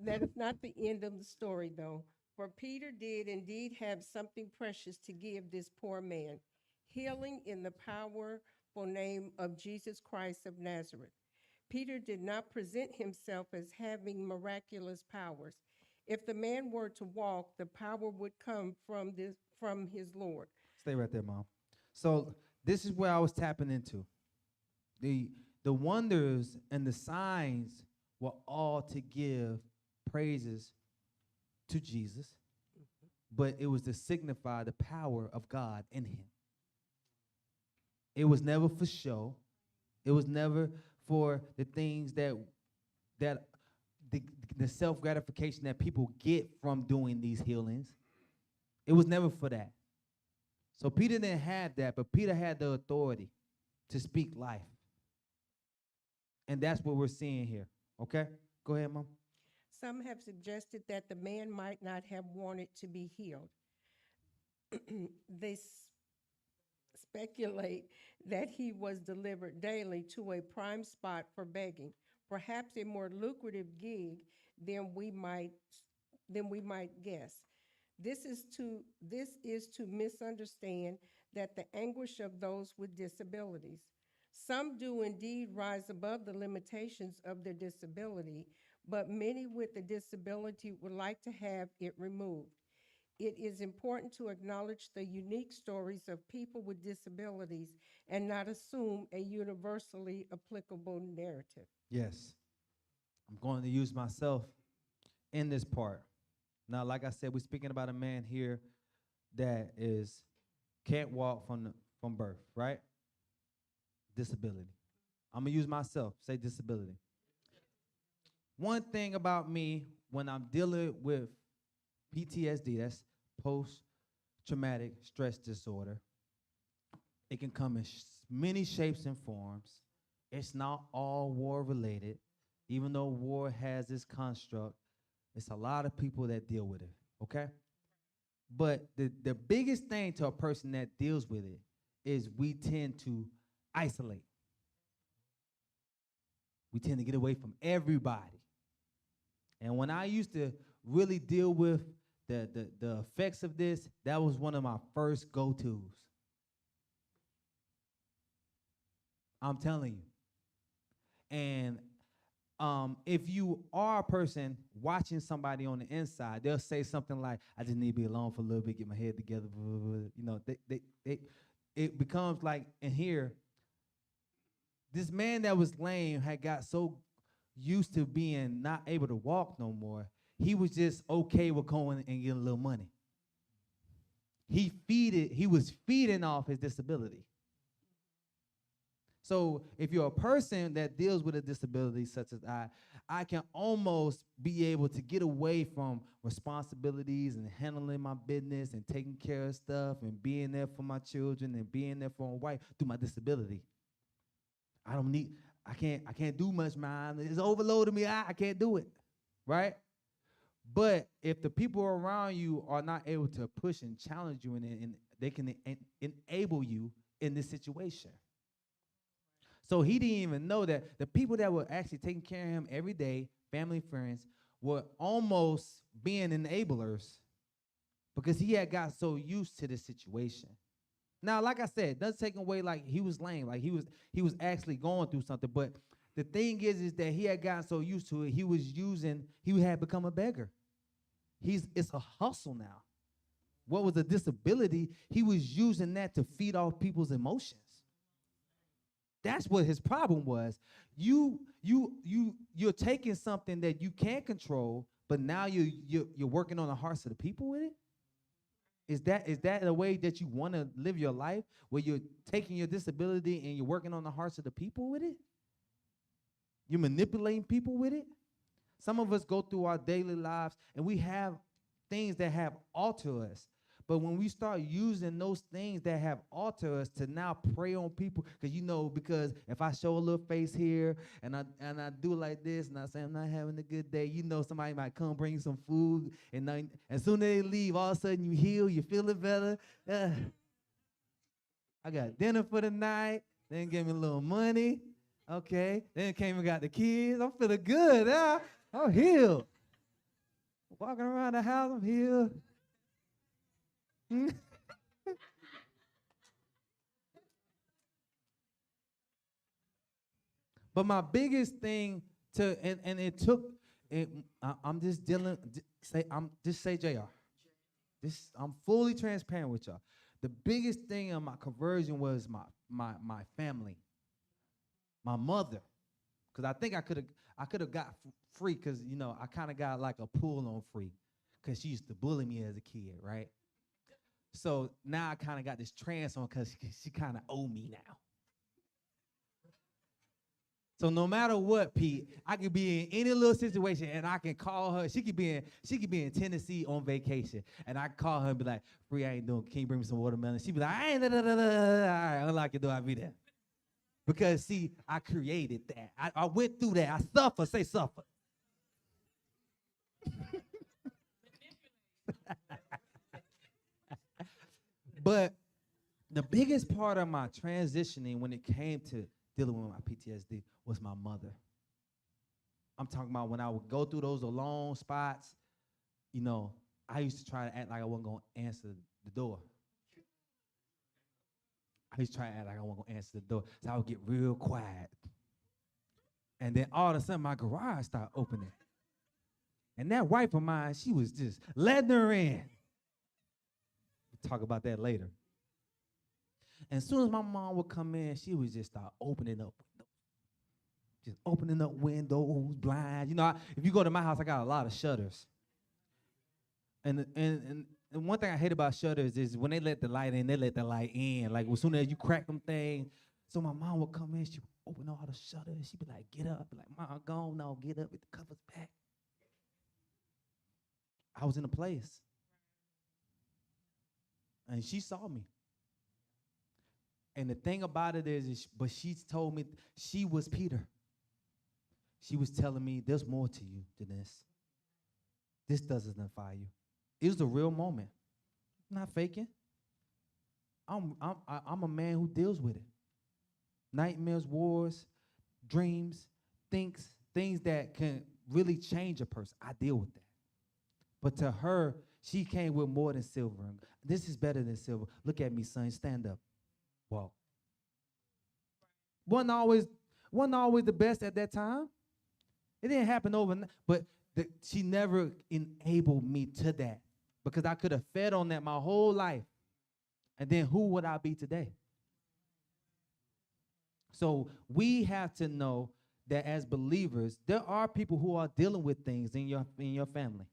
Speaker 8: that is not the end of the story, though. For Peter did indeed have something precious to give this poor man, healing in the powerful name of Jesus Christ of Nazareth. Peter did not present himself as having miraculous powers. If the man were to walk, the power would come from his Lord.
Speaker 1: Stay right there, Mom. So this is where I was tapping into. The wonders and the signs were all to give praises to Jesus, but it was to signify the power of God in him. It was never for show. It was never for the things that the, the self gratification that people get from doing these healings. It was never for that. So Peter didn't have that, but Peter had the authority to speak life. And that's what we're seeing here. Okay? Go ahead, Mom.
Speaker 8: Some have suggested that the man might not have wanted to be healed. They speculate that he was delivered daily to a prime spot for begging, perhaps a more lucrative gig than we might guess. This is to misunderstand that the anguish of those with disabilities. Some do indeed rise above the limitations of their disability, but many with a disability would like to have it removed. It is important to acknowledge the unique stories of people with disabilities and not assume a universally applicable narrative.
Speaker 1: Yes. I'm going to use myself in this part. Now, like I said, we're speaking about a man here that is can't walk from birth, right? Disability. I'm gonna use myself. Say disability. One thing about me when I'm dealing with PTSD, that's post traumatic stress disorder, it can come in many shapes and forms. It's not all war related, even though war has this construct. It's a lot of people that deal with it, okay? But the biggest thing to a person that deals with it is we tend to isolate. We tend to get away from everybody. And when I used to really deal with the effects of this, that was one of my first go-tos. I'm telling you. And if you are a person watching somebody on the inside, they'll say something like, I just need to be alone for a little bit, get my head together. Blah, blah, blah. You know, it becomes like in here, this man that was lame had got so used to being not able to walk no more, he was just okay with going and getting a little money. He was feeding off his disability. So if you're a person that deals with a disability such as I can almost be able to get away from responsibilities and handling my business and taking care of stuff and being there for my children and being there for my wife through my disability. I can't do much, man. It's overloading me. I can't do it, right? But if the people around you are not able to push and challenge you and they can enable you in this situation. So he didn't even know that the people that were actually taking care of him every day, family, friends, were almost being enablers because he had got so used to this situation. Now, like I said, doesn't take away like he was lame, like he was actually going through something. But the thing is that he had gotten so used to it, he had become a beggar. It's a hustle now. What was a disability? He was using that to feed off people's emotions. That's what his problem was. You're taking something that you can't control, but now you're working on the hearts of the people with it. Is that the way that you want to live your life, where you're taking your disability and you're working on the hearts of the people with it? You're manipulating people with it? Some of us go through our daily lives and we have things that have altered us. But when we start using those things that have altered us to now prey on people, because if I show a little face here and I do like this and I say I'm not having a good day, somebody might come bring you some food, and as soon as they leave, all of a sudden you heal, you feeling better. I got dinner for the night, then give me a little money, okay, then came and got the kids. I'm feeling good, I'm healed. Walking around the house, I'm healed. But my biggest thing and it took it, I'm just dealing say JR. I'm fully transparent with y'all. The biggest thing in my conversion was my family, my mother, because I think I could have got free because I kind of got like a pull on free because she used to bully me as a kid, right? So now I kind of got this trance on because she kind of owe me now. So no matter what, Pete, I could be in any little situation and I can call her. She could be in Tennessee on vacation. And I call her and be like, Free, I ain't doing, can you bring me some watermelon? She be like, I ain't da, da, da, da, da. All right, unlock your door, I'll be there. Because see, I created that. I went through that. I suffer, say suffer. But the biggest part of my transitioning when it came to dealing with my PTSD was my mother. I'm talking about when I would go through those alone spots, you know, I used to try to act like I wasn't going to answer the door. I used to try to act like I wasn't going to answer the door. So I would get real quiet. And then all of a sudden, my garage started opening. And that wife of mine, she was just letting her in. We'll talk about that later. And as soon as my mom would come in, she would just start opening up windows. Just opening up windows, blinds. You know, if you go to my house, I got a lot of shutters. And one thing I hate about shutters is when they let the light in, they let the light in. Like as soon as you crack them things. So my mom would come in, she would open all the shutters. She'd be like, get up. I'd be like, Mom, go on now, get up with the covers back. I was in a place. And she saw me. And the thing about it is but she told me she was Peter. She was telling me there's more to you than this. This doesn't define you. It was a real moment. I'm not faking. I'm a man who deals with it. Nightmares, wars, dreams, things that can really change a person. I deal with that. But to her, she came with more than silver. This is better than silver. Look at me, son. Stand up. Walk. Wasn't always the best at that time. It didn't happen overnight, but she never enabled me to that because I could have fed on that my whole life. And then who would I be today? So we have to know that as believers, there are people who are dealing with things in your family.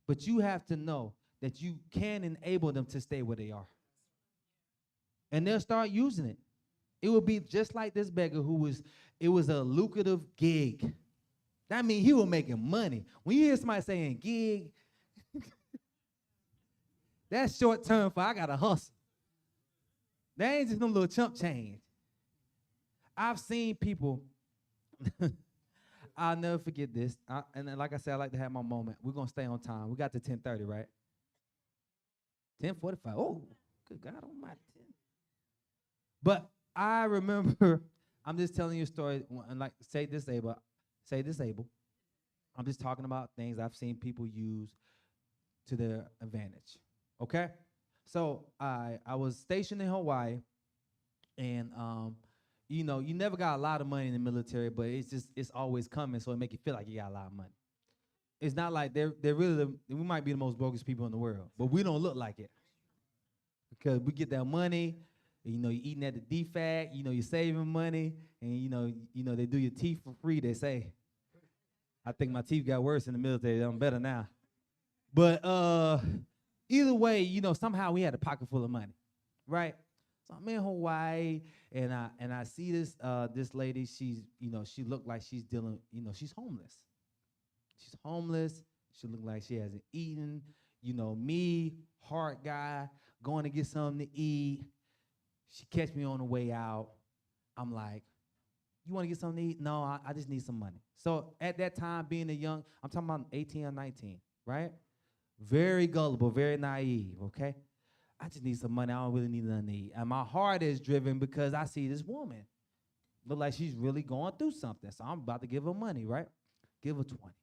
Speaker 1: But you have to know that you can enable them to stay where they are. And they'll start using it. It will be just like this beggar it was a lucrative gig. That means he was making money. When you hear somebody saying gig, that's short term for I got to hustle. That ain't just no little chump change. I've seen people, I'll never forget this. And then, like I said, I like to have my moment. We're going to stay on time. We got to 10:30, right? 10:45. Oh, good God almighty. But I remember, I'm just telling you a story, and like say disabled. I'm just talking about things I've seen people use to their advantage. Okay? So I was stationed in Hawaii, and you know, you never got a lot of money in the military, but it's always coming, so it make you feel like you got a lot of money. It's not like they're really we might be the most bogus people in the world, but we don't look like it because we get that money. You know, you're eating at the DFAC. You know, you're saving money, and you know they do your teeth for free. They say. I think my teeth got worse in the military. I'm better now. But either way, you know, somehow we had a pocket full of money, right? So I'm in Hawaii, and I see this lady. She looked like she's dealing. You know, she's homeless. She's homeless. She looked like she hasn't eaten. You know, me, hard guy, going to get something to eat. She catch me on the way out. I'm like, you want to get something to eat? No, I just need some money. So at that time, being I'm talking about 18 or 19, right? Very gullible, very naive, okay? I just need some money. I don't really need nothing to eat. And my heart is driven because I see this woman. Look like she's really going through something. So I'm about to give her money, right? Give her 20.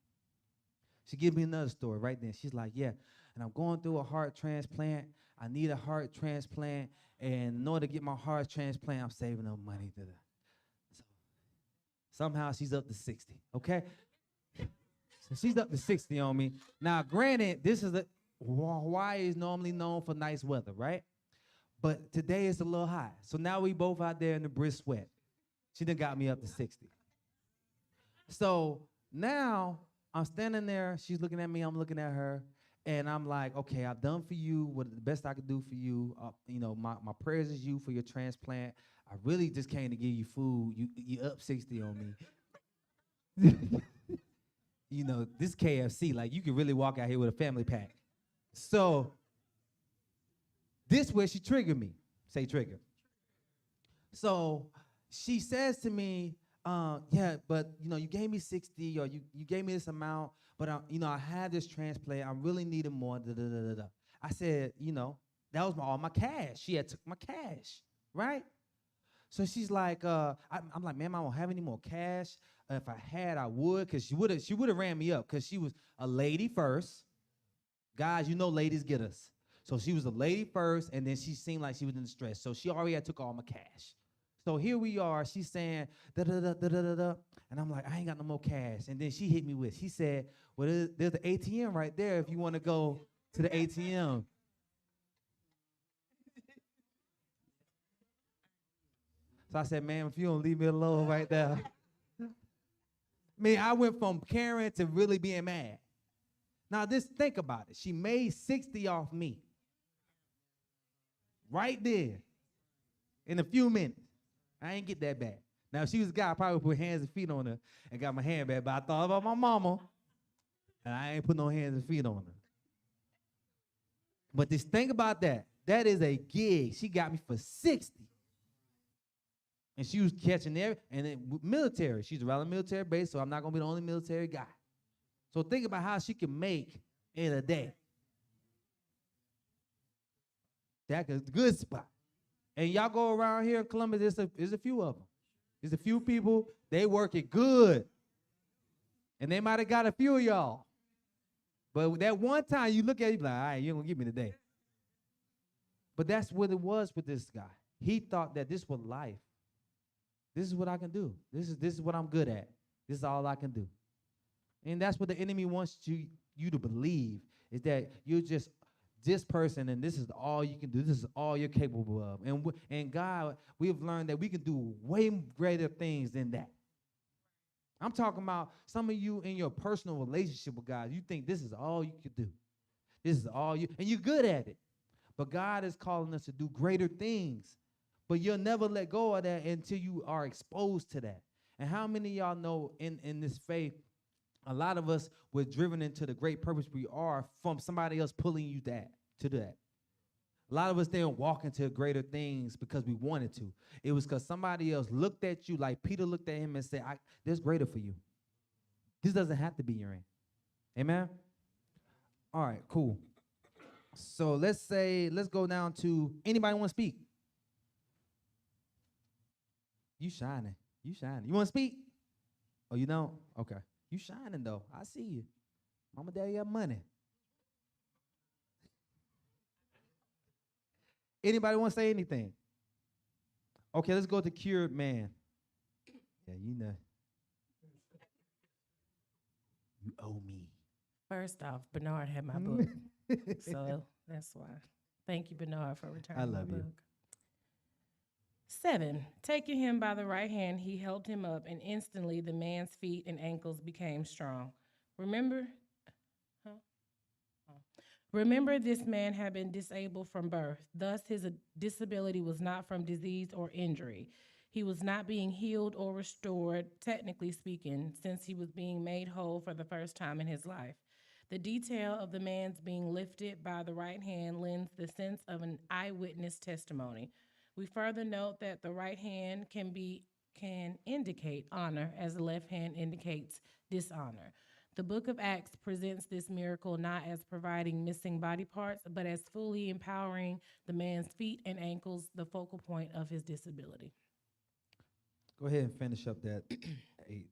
Speaker 1: She gives me another story right then. She's like, yeah, and I'm going through a heart transplant. I need a heart transplant. And in order to get my heart transplant, I'm saving up money to that. So somehow she's up to 60, okay? So she's up to 60 on me. Now, granted, Hawaii is normally known for nice weather, right? But today it's a little hot. So now we both out there in the brisk sweat. She done got me up to 60. So now I'm standing there. She's looking at me. I'm looking at her. And I'm like, okay, I've done for you what the best I could do for you. My prayers is you for your transplant. I really just came to give you food. You up 60 on me. This KFC, like you can really walk out here with a family pack. So this where she triggered me. Say trigger. So she says to me, yeah, but you gave me 60 or you gave me this amount, but I had this transplant. I really needed more. Da, da, da, da, da. I said, that was all my cash. She had took my cash, right? So she's like, I'm like, ma'am, I don't have any more cash. If I had, I would, because she would have ran me up because she was a lady first. Guys, ladies get us. So she was a lady first, and then she seemed like she was in distress. So she already had took all my cash. So here we are. She's saying da da da da da da da, and I'm like, I ain't got no more cash. And then she hit me with, she said, well, there's the ATM right there if you want to go to the ATM. So I said, ma'am, if you don't leave me alone right there. Man, I went from caring to really being mad. Now, just think about it. She made 60 off me. Right there. In a few minutes. I ain't get that back. Now, if she was a guy, I probably put hands and feet on her and got my hand back. But I thought about my mama, and I ain't put no hands and feet on her. But just think about that. That is a gig. She got me for 60. And she was catching there, and then military. She's around the military base, so I'm not going to be the only military guy. So think about how she can make in a day. That's a good spot. And y'all go around here in Columbus, there's a few of them. There's a few people, they work it good. And they might have got a few of y'all. But that one time you look at it, you be like, all right, you ain't going to give me today. But that's what it was with this guy. He thought that this was life. This is what I can do. This is what I'm good at. This is all I can do. And that's what the enemy wants you to believe, is that you're just this person and this is all you can do. This is all you're capable of. And God, we've learned that we can do way greater things than that. I'm talking about some of you in your personal relationship with God. You think this is all you could do. This is all you, and you're good at it. But God is calling us to do greater things. But you'll never let go of that until you are exposed to that. And how many of y'all know in this faith, a lot of us were driven into the great purpose we are from somebody else pulling you to that. A lot of us didn't walk into greater things because we wanted to. It was because somebody else looked at you like Peter looked at him and said, there's greater for you. This doesn't have to be your end. Amen? All right, cool. So let's go down to, anybody want to speak? You shining. You want to speak? Oh, you don't? Okay. You shining, though. I see you. Mama, daddy got money. Anybody want to say anything? Okay, let's go to cured man. Yeah, you know. You owe me.
Speaker 9: First off, Bernard had my book. So that's why. Thank you, Bernard, for returning my book. 7, taking him by the right hand, he held him up, and instantly the man's feet and ankles became strong. Remember, this man had been disabled from birth. Thus, his disability was not from disease or injury. He was not being healed or restored, technically speaking, since he was being made whole for the first time in his life. The detail of the man's being lifted by the right hand lends the sense of an eyewitness testimony. We further note that the right hand can indicate honor, as the left hand indicates dishonor. The book of Acts presents this miracle not as providing missing body parts, but as fully empowering the man's feet and ankles, the focal point of his disability.
Speaker 1: Go ahead and finish up that 8.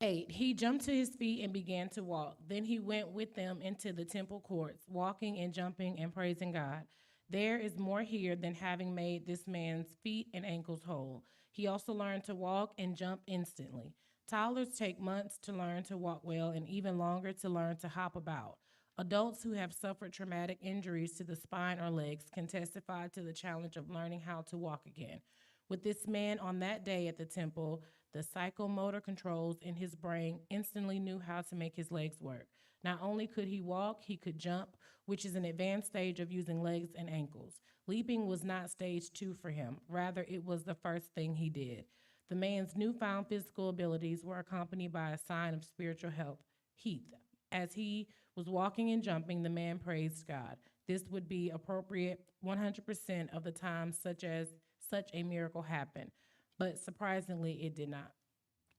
Speaker 9: 8, he jumped to his feet and began to walk. Then he went with them into the temple courts, walking and jumping and praising God. There is more here than having made this man's feet and ankles whole. He also learned to walk and jump instantly. Toddlers take months to learn to walk well and even longer to learn to hop about. Adults who have suffered traumatic injuries to the spine or legs can testify to the challenge of learning how to walk again. With this man on that day at the temple, the psychomotor controls in his brain instantly knew how to make his legs work. Not only could he walk, he could jump, which is an advanced stage of using legs and ankles. Leaping was not stage two for him. Rather, it was the first thing he did. The man's newfound physical abilities were accompanied by a sign of spiritual help, heath. As he was walking and jumping, the man praised God. This would be appropriate 100% of the time such a miracle happened. But surprisingly, it did not.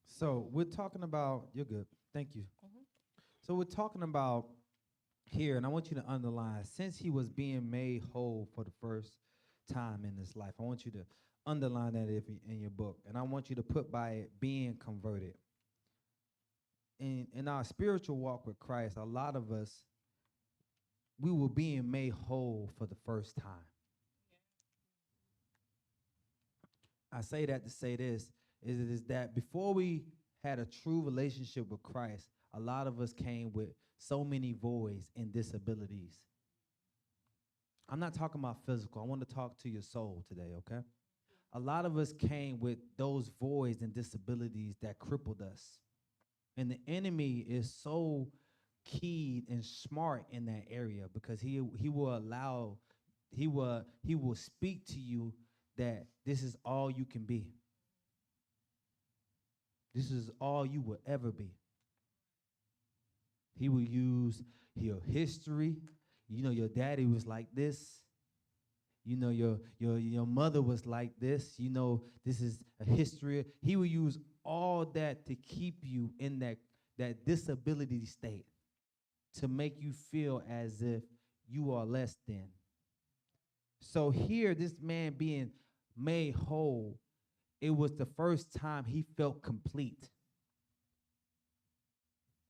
Speaker 1: So we're talking about, you're good. Thank you. So we're talking about here, and I want you to underline, since he was being made whole for the first time in his life, I want you to underline that if in your book, and I want you to put by it being converted. In our spiritual walk with Christ, a lot of us, we were being made whole for the first time. I say that to say this, is that before we had a true relationship with Christ, a lot of us came with so many voids and disabilities. I'm not talking about physical. I want to talk to your soul today, okay? A lot of us came with those voids and disabilities that crippled us. And the enemy is so keyed and smart in that area because he will allow, he will speak to you that this is all you can be. This is all you will ever be. He will use your history. You know, your daddy was like this. You know, your mother was like this. You know, this is a history. He will use all that to keep you in that disability state, to make you feel as if you are less than. So here, this man being made whole, it was the first time he felt complete.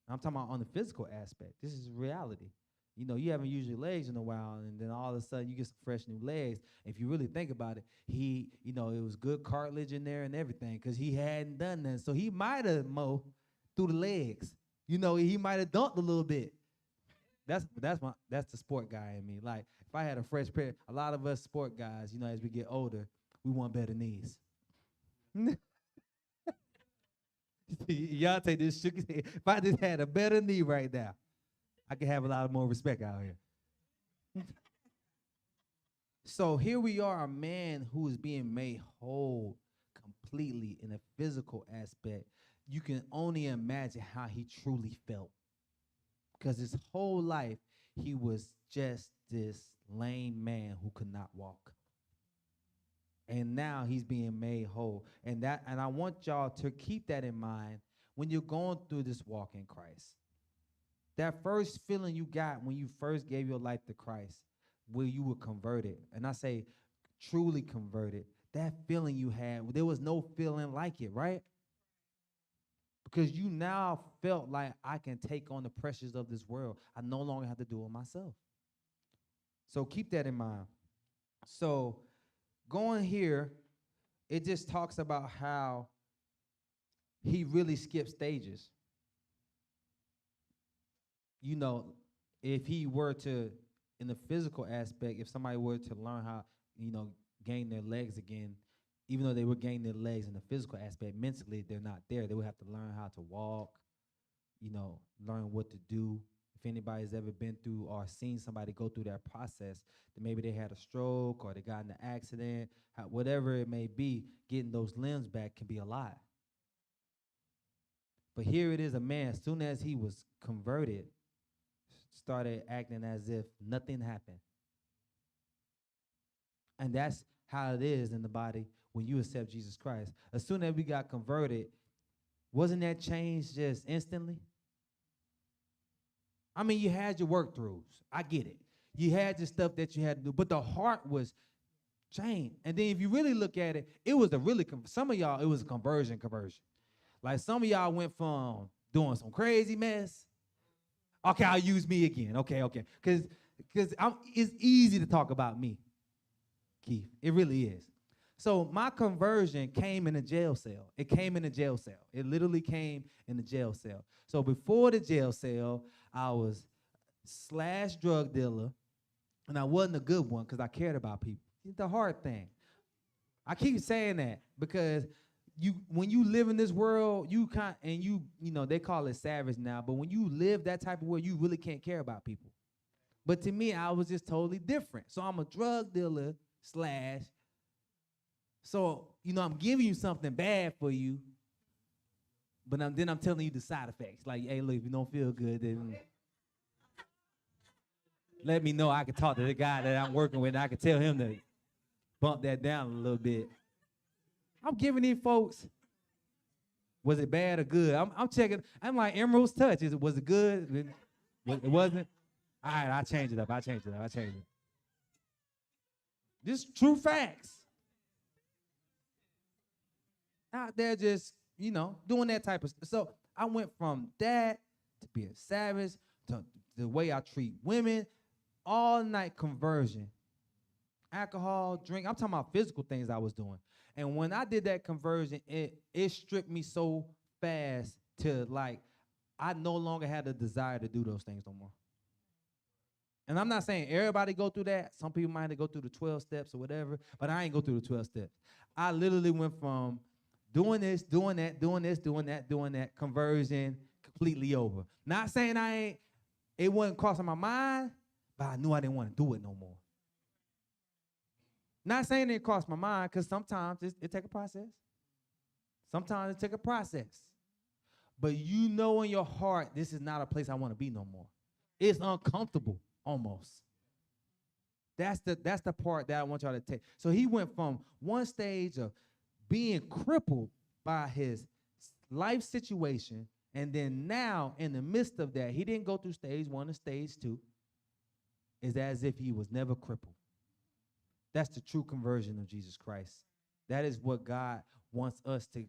Speaker 1: I'm talking about on the physical aspect. This is reality. You know, you haven't used your legs in a while, and then all of a sudden you get some fresh new legs. If you really think about it, it was good cartilage in there and everything, because he hadn't done that. So he might have mowed through the legs. You know, he might have dunked a little bit. That's the sport guy in me. Like, if I had a fresh pair, a lot of us sport guys, you know, as we get older, we want better knees. Y'all take this shook his head. If I just had a better knee right now, I could have a lot more respect out here. So here we are, a man who is being made whole completely in a physical aspect. You can only imagine how he truly felt. Because his whole life, he was just this lame man who could not walk. And now he's being made whole. And I want y'all to keep that in mind when you're going through this walk in Christ. That first feeling you got when you first gave your life to Christ, where you were converted, and I say truly converted, that feeling you had, there was no feeling like it, right? Because you now felt like, I can take on the pressures of this world. I no longer have to do it myself. So keep that in mind. So going here, it just talks about how he really skipped stages. You know, if he were to, in the physical aspect, if somebody were to learn how, gain their legs again, even though they were gaining their legs in the physical aspect, mentally they're not there. They would have to learn how to walk, learn what to do. If anybody's ever been through or seen somebody go through that process, then maybe they had a stroke or they got in an accident, whatever it may be, getting those limbs back can be a lot. But here it is, a man, as soon as he was converted, started acting as if nothing happened. And that's how it is in the body when you accept Jesus Christ. As soon as we got converted, wasn't that change just instantly? I mean, you had your work throughs. I get it. You had your stuff that you had to do, but the heart was changed. And then if you really look at it, it was some of y'all, it was a conversion. Like some of y'all went from doing some crazy mess. Okay, I'll use me again. Okay. Because it's easy to talk about me, Keith. It really is. So my conversion came in a jail cell. It came in a jail cell. It literally came in a jail cell. So before the jail cell, I was / drug dealer, and I wasn't a good one because I cared about people. It's the hard thing. I keep saying that because you when you live in this world, you know, they call it savage now, but when you live that type of world, you really can't care about people. But to me, I was just totally different. So I'm a drug dealer slash. So, you know, I'm giving you something bad for you, but then I'm telling you the side effects. Like, hey, look, if you don't feel good, then let me know. I can talk to the guy that I'm working with, and I can tell him to bump that down a little bit. I'm giving these folks, was it bad or good? I'm checking. I'm like Emerald's touch. Was it good? It wasn't? All right, I changed it up. I changed it. Just true facts. Out there just, you know, doing that type of stuff. So I went from that to being savage to the way I treat women, all night conversion. Alcohol, drink. I'm talking about physical things I was doing. And when I did that conversion, it stripped me so fast to like, I no longer had the desire to do those things no more. And I'm not saying everybody go through that. Some people might have to go through the 12 steps or whatever, but I ain't go through the 12 steps. I literally went from doing this, doing that, doing this, doing that, conversion, completely over. Not saying it wasn't crossing my mind, but I knew I didn't want to do it no more. Not saying it crossed my mind, because sometimes it take a process. Sometimes it take a process. But you know in your heart, this is not a place I want to be no more. It's uncomfortable, almost. That's the part that I want y'all to take. So he went from one stage of being crippled by his life situation, and then now in the midst of that, he didn't go through stage 1 and stage 2. It's as if he was never crippled. That's the true conversion of Jesus Christ. That is what God wants us to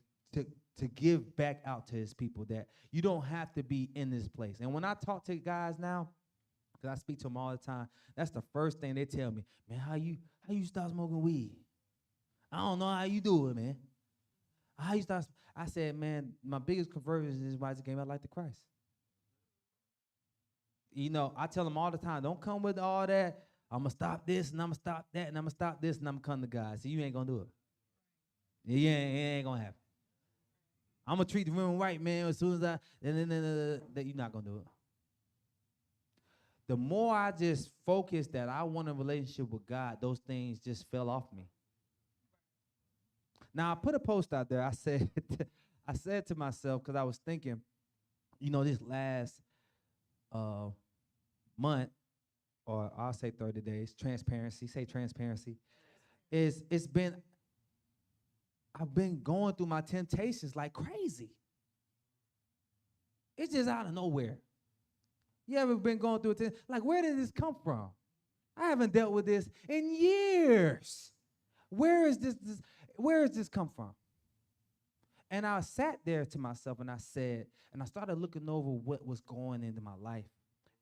Speaker 1: give back out to his people, that you don't have to be in this place. And when I talk to guys now, because I speak to them all the time, that's the first thing they tell me. Man, how you start smoking weed? I don't know how you do it, man. How you start? I said, man, my biggest conversion is when I just came out like the Christ. You know, I tell them all the time, don't come with all that. I'm going to stop this, and I'm going to stop that, and I'm going to stop this, and I'm going to come to God. See, you ain't going to do it. It ain't going to happen. I'm going to treat the women right, man, as soon as that you're not going to do it. The more I just focused that I want a relationship with God, those things just fell off me. Now, I put a post out there. I said to myself, because I was thinking, you know, this last month, or I'll say 30 days, transparency, I've been going through my temptations like crazy. It's just out of nowhere. You ever been going through it? Like, where did this come from? I haven't dealt with this in years. Where is this come from? And I sat there to myself and I said, and I started looking over what was going into my life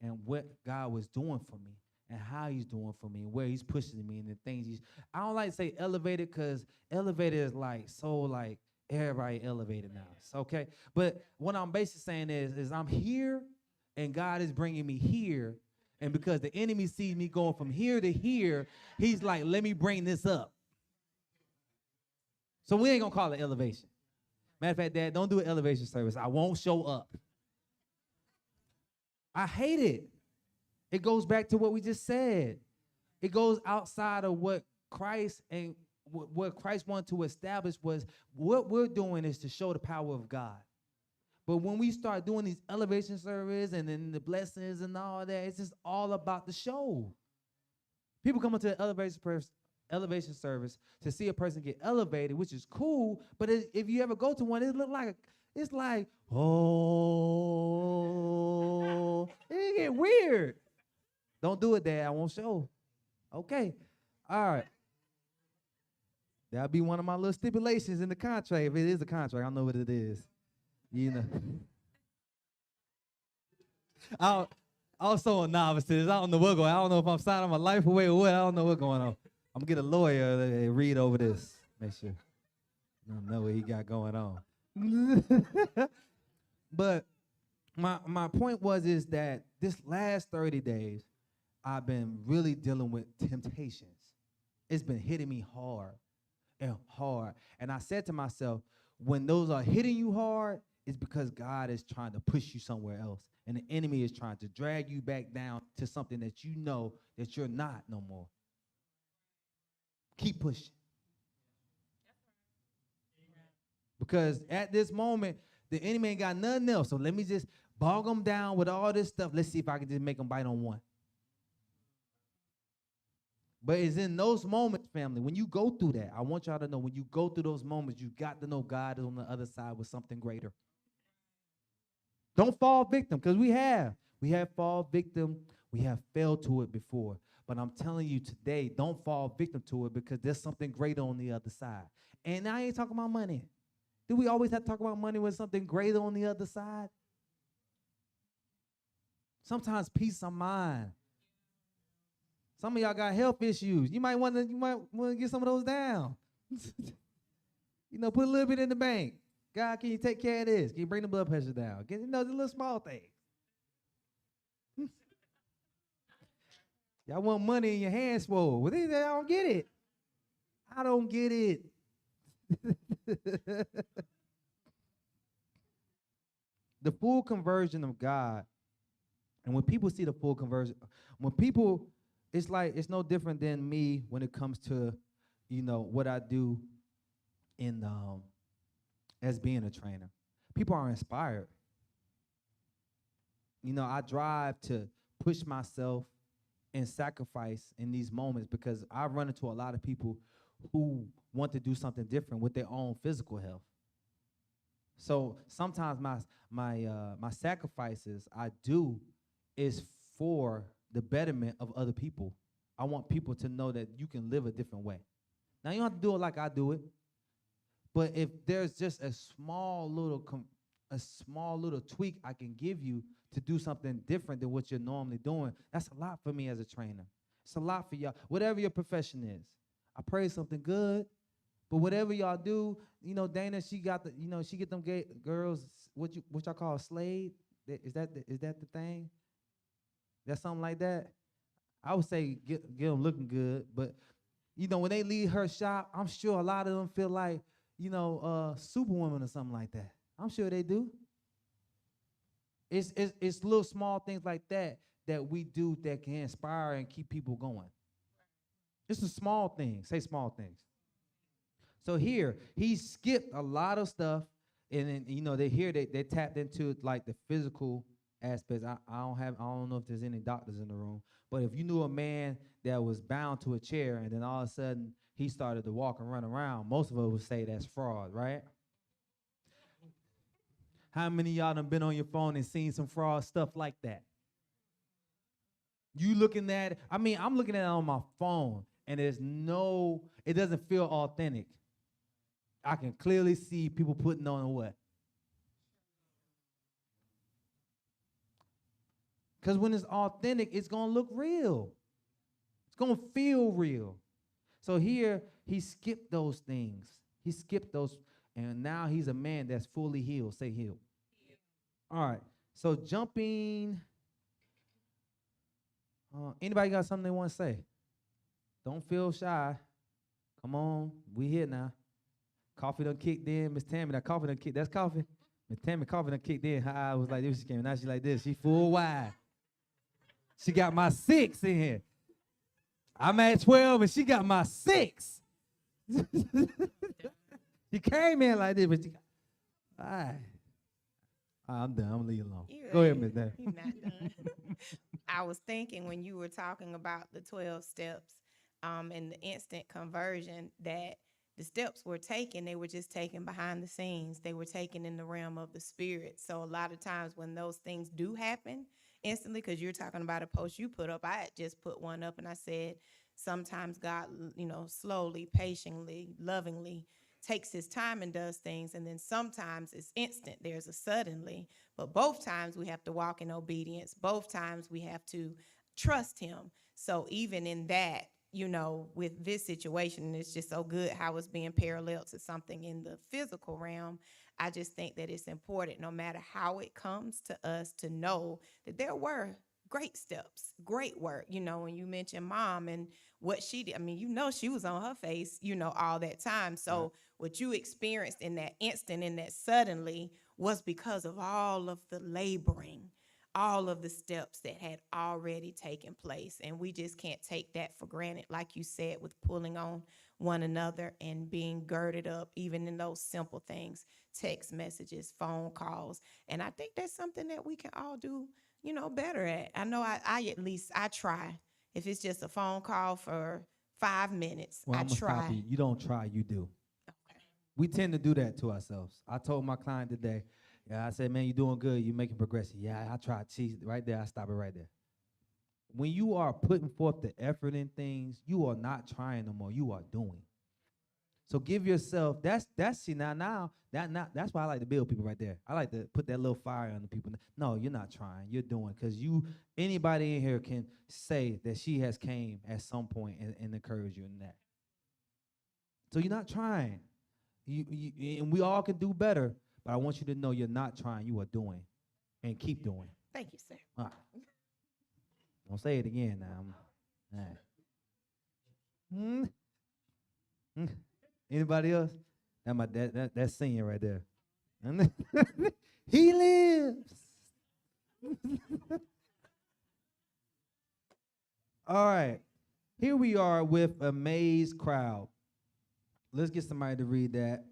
Speaker 1: and what God was doing for me and how he's doing for me and where he's pushing me and the things I don't like to say elevated, because elevated is like so like everybody elevated now. It's okay. But what I'm basically saying is I'm here and God is bringing me here. And because the enemy sees me going from here to here, he's like, let me bring this up. So we ain't gonna call it elevation. Matter of fact, Dad, don't do an elevation service. I won't show up. I hate it. It goes back to what we just said. It goes outside of what Christ and what Christ wanted to establish was what we're doing is to show the power of God. But when we start doing these elevation services and then the blessings and all that, it's just all about the show. People come into the elevation service to see a person get elevated, which is cool. But if you ever go to one, it's like, oh, it get weird. Don't do it, Dad. I won't show. Okay. All right. That'll be one of my little stipulations in the contract. If it is a contract, I don't know what it is. You know. I'm also a novice to this. I don't know what's going on. I don't know if I'm signing my life away or what. I don't know what's going on. I'm going to get a lawyer to read over this. Make sure. I don't know what he got going on. But my point is that this last 30 days, I've been really dealing with temptations. It's been hitting me hard and hard. And I said to myself, when those are hitting you hard, it's because God is trying to push you somewhere else. And the enemy is trying to drag you back down to something that you know that you're not no more. Keep pushing. Because at this moment, the enemy ain't got nothing else. So let me just bog them down with all this stuff. Let's see if I can just make them bite on one. But it's in those moments, family, when you go through that, I want y'all to know when you go through those moments, you got to know God is on the other side with something greater. Don't fall victim, because we have. We have fall victim. We have failed to it before. But I'm telling you today, don't fall victim to it because there's something greater on the other side. And I ain't talking about money. Do we always have to talk about money when something greater on the other side? Sometimes peace of mind. Some of y'all got health issues. You might want to get some of those down. Put a little bit in the bank. God, can you take care of this? Can you bring the blood pressure down? The little small things. Y'all want money in your hands full. Well, I don't get it. I don't get it. The full conversion of God, and when people see the full conversion, it's like it's no different than me when it comes to, what I do in as being a trainer. People are inspired. I drive to push myself and sacrifice in these moments because I run into a lot of people who want to do something different with their own physical health. So sometimes my sacrifices I do is for the betterment of other people. I want people to know that you can live a different way. Now you don't have to do it like I do it, but if there's just a small little tweak I can give you to do something different than what you're normally doing, that's a lot for me as a trainer. It's a lot for y'all. Whatever your profession is, I pray something good. But whatever y'all do, Dana, she got she get them gay girls, what y'all call slayed? Is that the thing? That's something like that? I would say get them looking good, but when they leave her shop, I'm sure a lot of them feel like, superwoman or something like that. I'm sure they do. It's little small things like that we do that can inspire and keep people going. It's a small thing. Say small things. So here, he skipped a lot of stuff, and then they tapped into like the physical aspects. I don't know if there's any doctors in the room, but if you knew a man that was bound to a chair and then all of a sudden he started to walk and run around, most of us would say that's fraud, right? How many of y'all done been on your phone and seen some fraud stuff like that? You looking at it, I'm looking at it on my phone, and it doesn't feel authentic. I can clearly see people putting on what? Because when it's authentic, it's going to look real. It's going to feel real. So here, he skipped those things. He skipped those, and now he's a man that's fully healed. Say healed. All right. So jumping. Anybody got something they want to say? Don't feel shy. Come on. We here now. Coffee done kicked in. Miss Tammy, that coffee done kicked. That's coffee. Miss Tammy, coffee done kicked in. Her eye was like this. She came. Now she like this. She full wide. She got my 6 in here. I'm at 12 and she got my 6. She came in like this, but she got, all right. I'm done. I'm gonna leave you alone. Go ahead, Miss Tammy.
Speaker 5: You're not done. I was thinking when you were talking about the 12 steps and the instant conversion that the steps were taken, they were just taken behind the scenes. They were taken in the realm of the spirit. So a lot of times when those things do happen instantly, because you're talking about a post you put up, I had just put one up and I said, sometimes God, slowly, patiently, lovingly takes his time and does things. And then sometimes it's instant. There's a suddenly, but both times we have to walk in obedience. Both times we have to trust him. So even in that, with this situation, it's just so good how it's being paralleled to something in the physical realm. I just think that it's important, no matter how it comes to us, to know that there were great steps, great work. When you mentioned mom and what she did, I mean, she was on her face, all that time. So
Speaker 1: Right.
Speaker 5: what you experienced in that instant, in that suddenly, was because of all of the laboring, all of the steps that had already taken place. And we just can't take that for granted, like you said, with pulling on one another and being girded up, even in those simple things, text messages, phone calls. And I think that's something that we can all do, better at. I know I at least I try. If it's just a phone call for 5 minutes,
Speaker 1: Well,
Speaker 5: I
Speaker 1: I'm gonna stop
Speaker 5: try.
Speaker 1: you. You don't try, you do.
Speaker 5: Okay.
Speaker 1: We tend to do that to ourselves. I told my client today, yeah, I said, man, you're doing good. You're making progression. Yeah, I tried. See, right there, I stop it right there. When you are putting forth the effort in things, you are not trying no more. You are doing. So give yourself. See now that's why I like to build people right there. I like to put that little fire on the people. No, you're not trying. You're doing because anybody in here can say that she has came at some point and encourage you in that. So you're not trying. And we all can do better, but I want you to know you're not trying. You are doing, and keep doing.
Speaker 5: Thank you, sir.
Speaker 1: All right. Don't say it again now. All right. Hmm? Hmm. Anybody else? That's singing right there. He lives. All right. Here we are with Amazed Crowd. Let's get somebody to read that.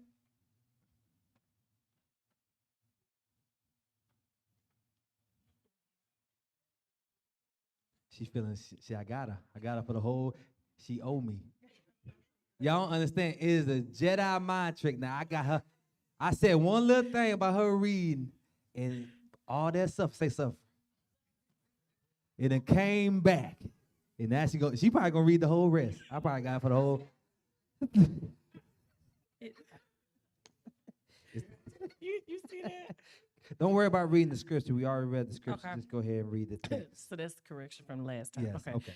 Speaker 1: She feeling, I got her. I got her for the whole, she owe me. Y'all don't understand. It is a Jedi mind trick. Now, I got her. I said one little thing about her reading, and all that stuff, say something. And it came back. And now she probably gonna read the whole rest. I probably got her for the whole.
Speaker 9: You see that?
Speaker 1: Don't worry about reading the scripture. We already read the scripture.
Speaker 9: Okay.
Speaker 1: Just go ahead and read the text.
Speaker 9: So that's the correction from last time.
Speaker 1: Yes, okay.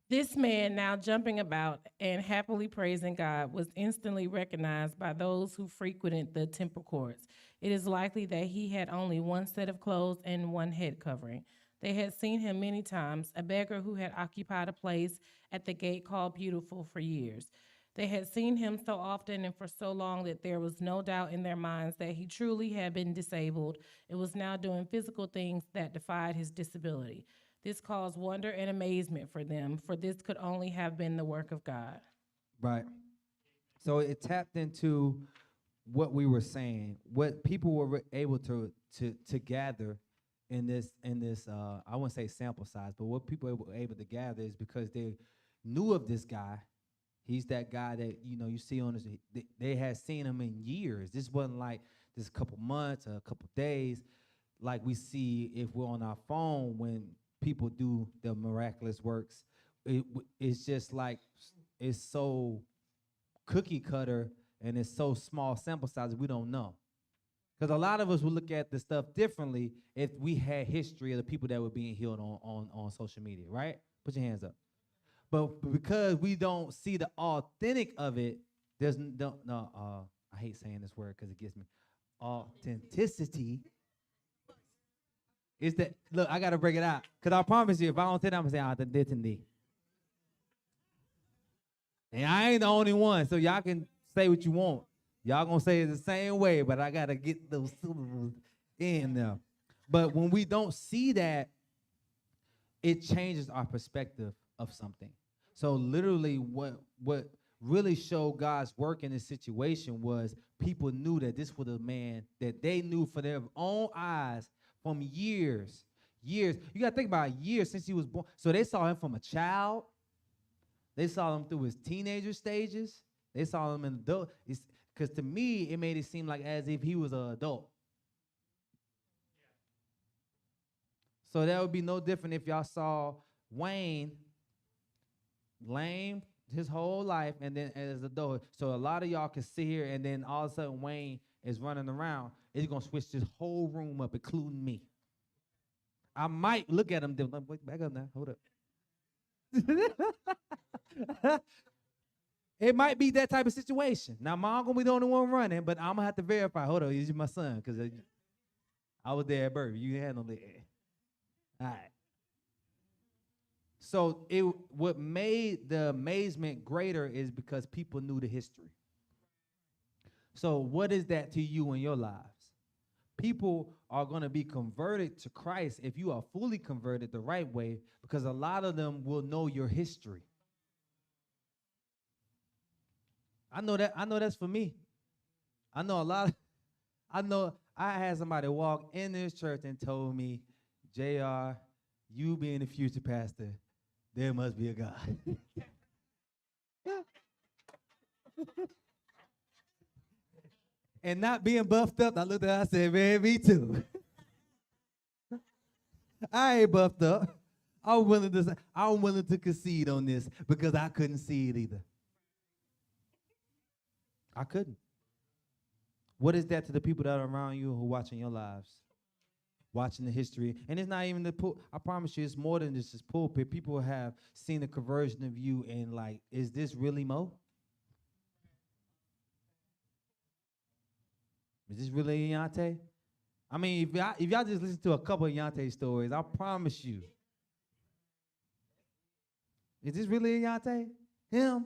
Speaker 9: This man, now jumping about and happily praising God, was instantly recognized by those who frequented the temple courts. It is likely that he had only one set of clothes and one head covering. They had seen him many times, a beggar who had occupied a place at the gate called Beautiful for years. They had seen him so often and for so long that there was no doubt in their minds that he truly had been disabled and was now doing physical things that defied his disability. This caused wonder and amazement for them, for this could only have been the work of God.
Speaker 1: Right. So it tapped into what we were saying, what people were able to gather in this I wouldn't say sample size, but what people were able to gather is because they knew of this guy. He's that guy that you see on this. They had seen him in years. This wasn't like this couple months or a couple days, like we see if we're on our phone when people do the miraculous works. It's just like it's so cookie cutter and it's so small sample size we don't know. Because a lot of us would look at the stuff differently if we had history of the people that were being healed on social media, right? Put your hands up. But because we don't see the authentic of it, there's I hate saying this word because it gives me authenticity. Is that look? I gotta break it out because I promise you, if I don't say that, I'm gonna say authenticity. And I ain't the only one, so y'all can say what you want. Y'all gonna say it the same way, but I gotta get those syllables in there. But when we don't see that, it changes our perspective of something. So literally what really showed God's work in this situation was people knew that this was a man that they knew for their own eyes from years. You gotta think about years since he was born. So they saw him from a child. They saw him through his teenager stages. They saw him in adult. Because to me, it made it seem like as if he was an adult. So that would be no different if y'all saw Wayne lame his whole life and then as an adult. So a lot of y'all can sit here and then all of a sudden Wayne is running around. It's going to switch this whole room up, including me. I might look at him, wait, back up now, hold up. It might be that type of situation. Now, mom going to be the only one running, but I'm going to have to verify. Hold up, is my son? Because I was there at birth. You handled it. All right. So what made the amazement greater is because people knew the history. So what is that to you in your lives? People are going to be converted to Christ if you are fully converted the right way, because a lot of them will know your history. I know that's for me. I know a lot of, I know I had somebody walk in this church and told me, JR, you being the future pastor, there must be a God. And not being buffed up, I looked at her, I said, man, me too. I ain't buffed up. I'm willing to concede on this because I couldn't see it either. I couldn't. What is that to the people that are around you who are watching your lives? Watching the history. And it's not even I promise you, it's more than just this pulpit. People have seen the conversion of you and like, is this really Mo? Is this really Yante? I mean, if y'all just listen to a couple of Yante stories, I promise you. Is this really Yante? Him?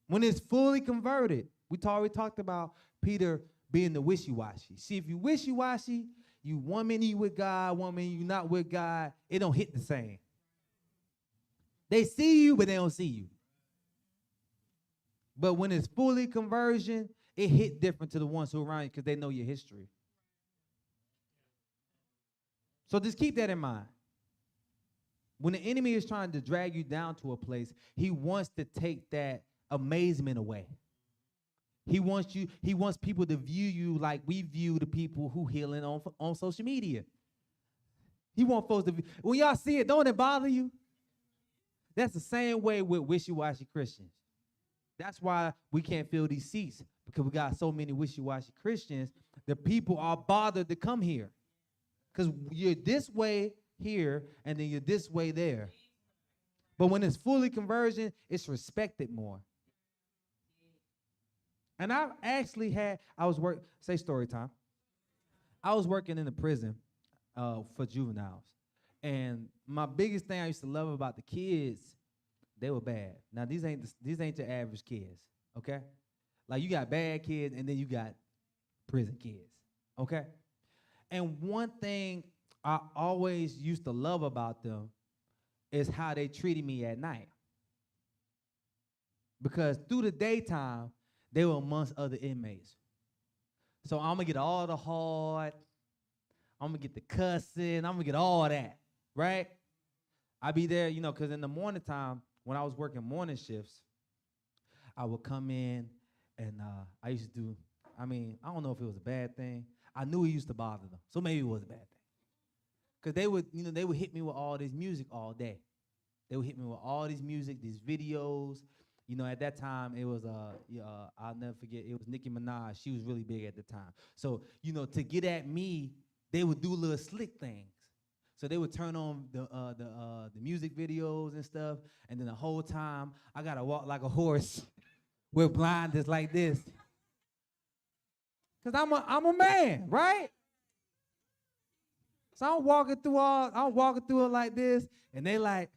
Speaker 1: When it's fully converted, we already talked about Peter being the wishy-washy. See, if you wishy-washy, you 1 minute you with God, 1 minute you not with God, it don't hit the same. They see you, but they don't see you. But when it's fully conversion, it hit different to the ones who are around you because they know your history. So just keep that in mind. When the enemy is trying to drag you down to a place, he wants to take that amazement away. He wants people to view you like we view the people who healing on social media. He wants folks to when y'all see it, don't it bother you? That's the same way with wishy-washy Christians. That's why we can't fill these seats, because we got so many wishy-washy Christians. The people are bothered to come here because you're this way here and then you're this way there. But when it's fully conversion, it's respected more. And I actually say story time. I was working in a prison for juveniles. And my biggest thing I used to love about the kids, they were bad. Now, these ain't your average kids, okay? Like, you got bad kids, and then you got prison kids, okay? And one thing I always used to love about them is how they treated me at night. Because through the daytime, they were amongst other inmates. So I'm going to get all the hard, I'm going to get the cussing, I'm going to get all that, right? I be there, because in the morning time, when I was working morning shifts, I would come in and I used to do, I don't know if it was a bad thing. I knew it used to bother them, so maybe it was a bad thing. Because they would hit me with all this music all day. They would hit me with all this music, these videos. At that time, it was, I'll never forget, it was Nicki Minaj. She was really big at the time. So, to get at me, they would do little slick things. So they would turn on the music videos and stuff, and then the whole time, I got to walk like a horse with blinders like this. Because I'm a man, right? So I'm walking through it like this, and they like,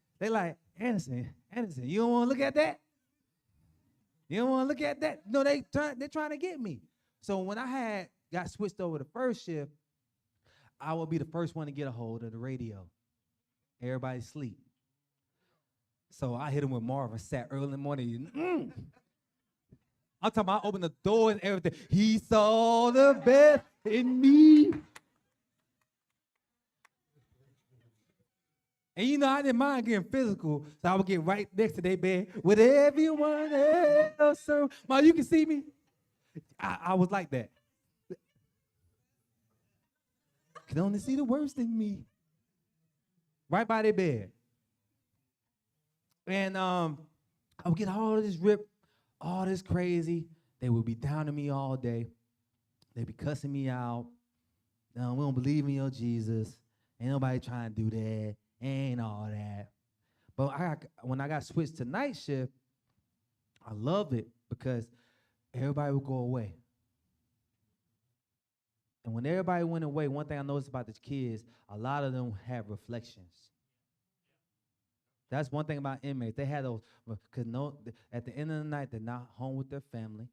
Speaker 1: Anderson, you don't want to look at that? You don't want to look at that? No, they're trying to get me. So when I got switched over to first shift, I would be the first one to get a hold of the radio. Everybody sleep. So I hit him with Marvin, sat early in the morning. I'm talking about I opened the door and everything. He saw the best in me. And I didn't mind getting physical, so I would get right next to their bed with everyone else. So, Mom, you can see me. I was like that. Can only see the worst in me. Right by their bed. And I would get all this ripped, all this crazy. They would be down to me all day. They'd be cussing me out. We don't believe in your Jesus. Ain't nobody trying to do that. Ain't all that. But when I got switched to night shift, I loved it because everybody would go away. And when everybody went away, one thing I noticed about these kids, a lot of them have reflections. That's one thing about inmates. They had those, because at the end of the night, they're not home with their family.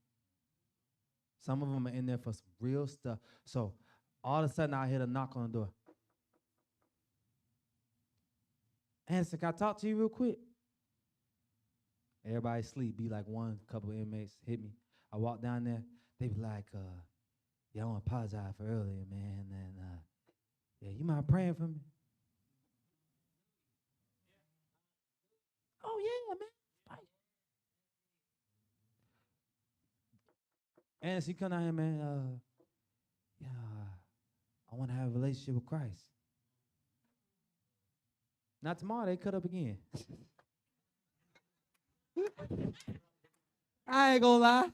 Speaker 1: Some of them are in there for some real stuff. So all of a sudden, I hear a knock on the door. Anderson, can I talk to you real quick? Everybody sleep. Be like one couple of inmates hit me. I walk down there. They be like, yeah, I want to apologize for earlier, man. And yeah, you mind praying for me? Oh yeah, man. Anderson, you come down here, man. Yeah, I want to have a relationship with Christ. Not tomorrow, they cut up again. I ain't gonna lie.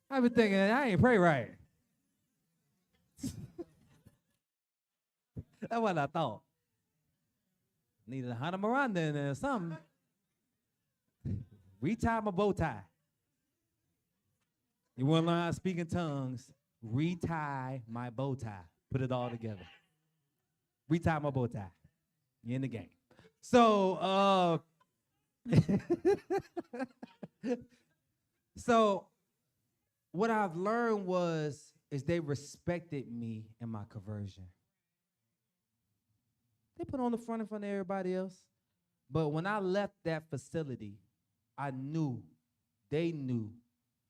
Speaker 1: I been thinking, I ain't pray right. That's what I thought. Needed a Hana Miranda in there or something. Retie my bow tie. You want to learn how to speak in tongues? Retie my bow tie. Put it all together. Retie my bow tie. You're in the game. So, so what I've learned is they respected me in my conversion. They put on the front in front of everybody else. But when I left that facility, I knew, they knew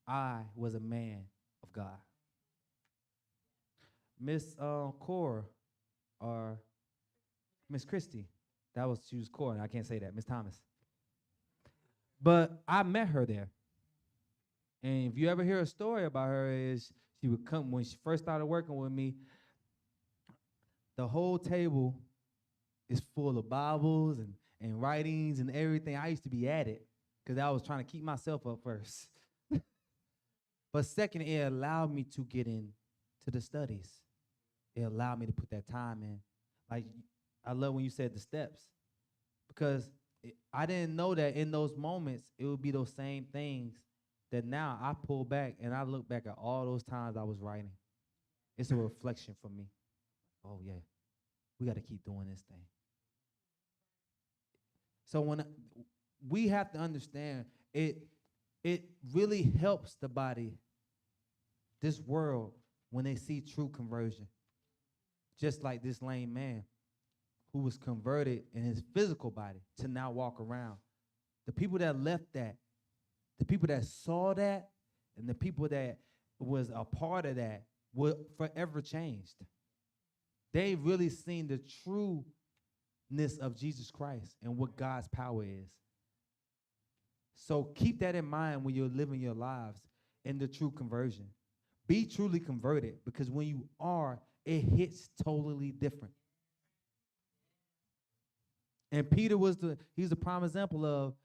Speaker 1: I was a man of God. Miss Cora or Miss Christie, she was Cora, I can't say that, Miss Thomas. But I met her there. And if you ever hear a story about her, is she would come, when she first started working with me, the whole table is full of Bibles and writings and everything. I used to be at it because I was trying to keep myself up first. But second, it allowed me to get into the studies. It allowed me to put that time in. Like, I love when you said the steps, because I didn't know that in those moments, it would be those same things that now I pull back and I look back at all those times I was writing. It's a reflection for me. Oh, yeah, we got to keep doing this thing. So when we have to understand, it really helps the body, this world, when they see true conversion. Just like this lame man who was converted in his physical body to now walk around. The people that left that, the people that saw that, and the people that was a part of that were forever changed. They really seen the trueness of Jesus Christ and what God's power is. So keep that in mind when you're living your lives in the true conversion. Be truly converted, because when you are, it hits totally different. And Peter was a prime example of,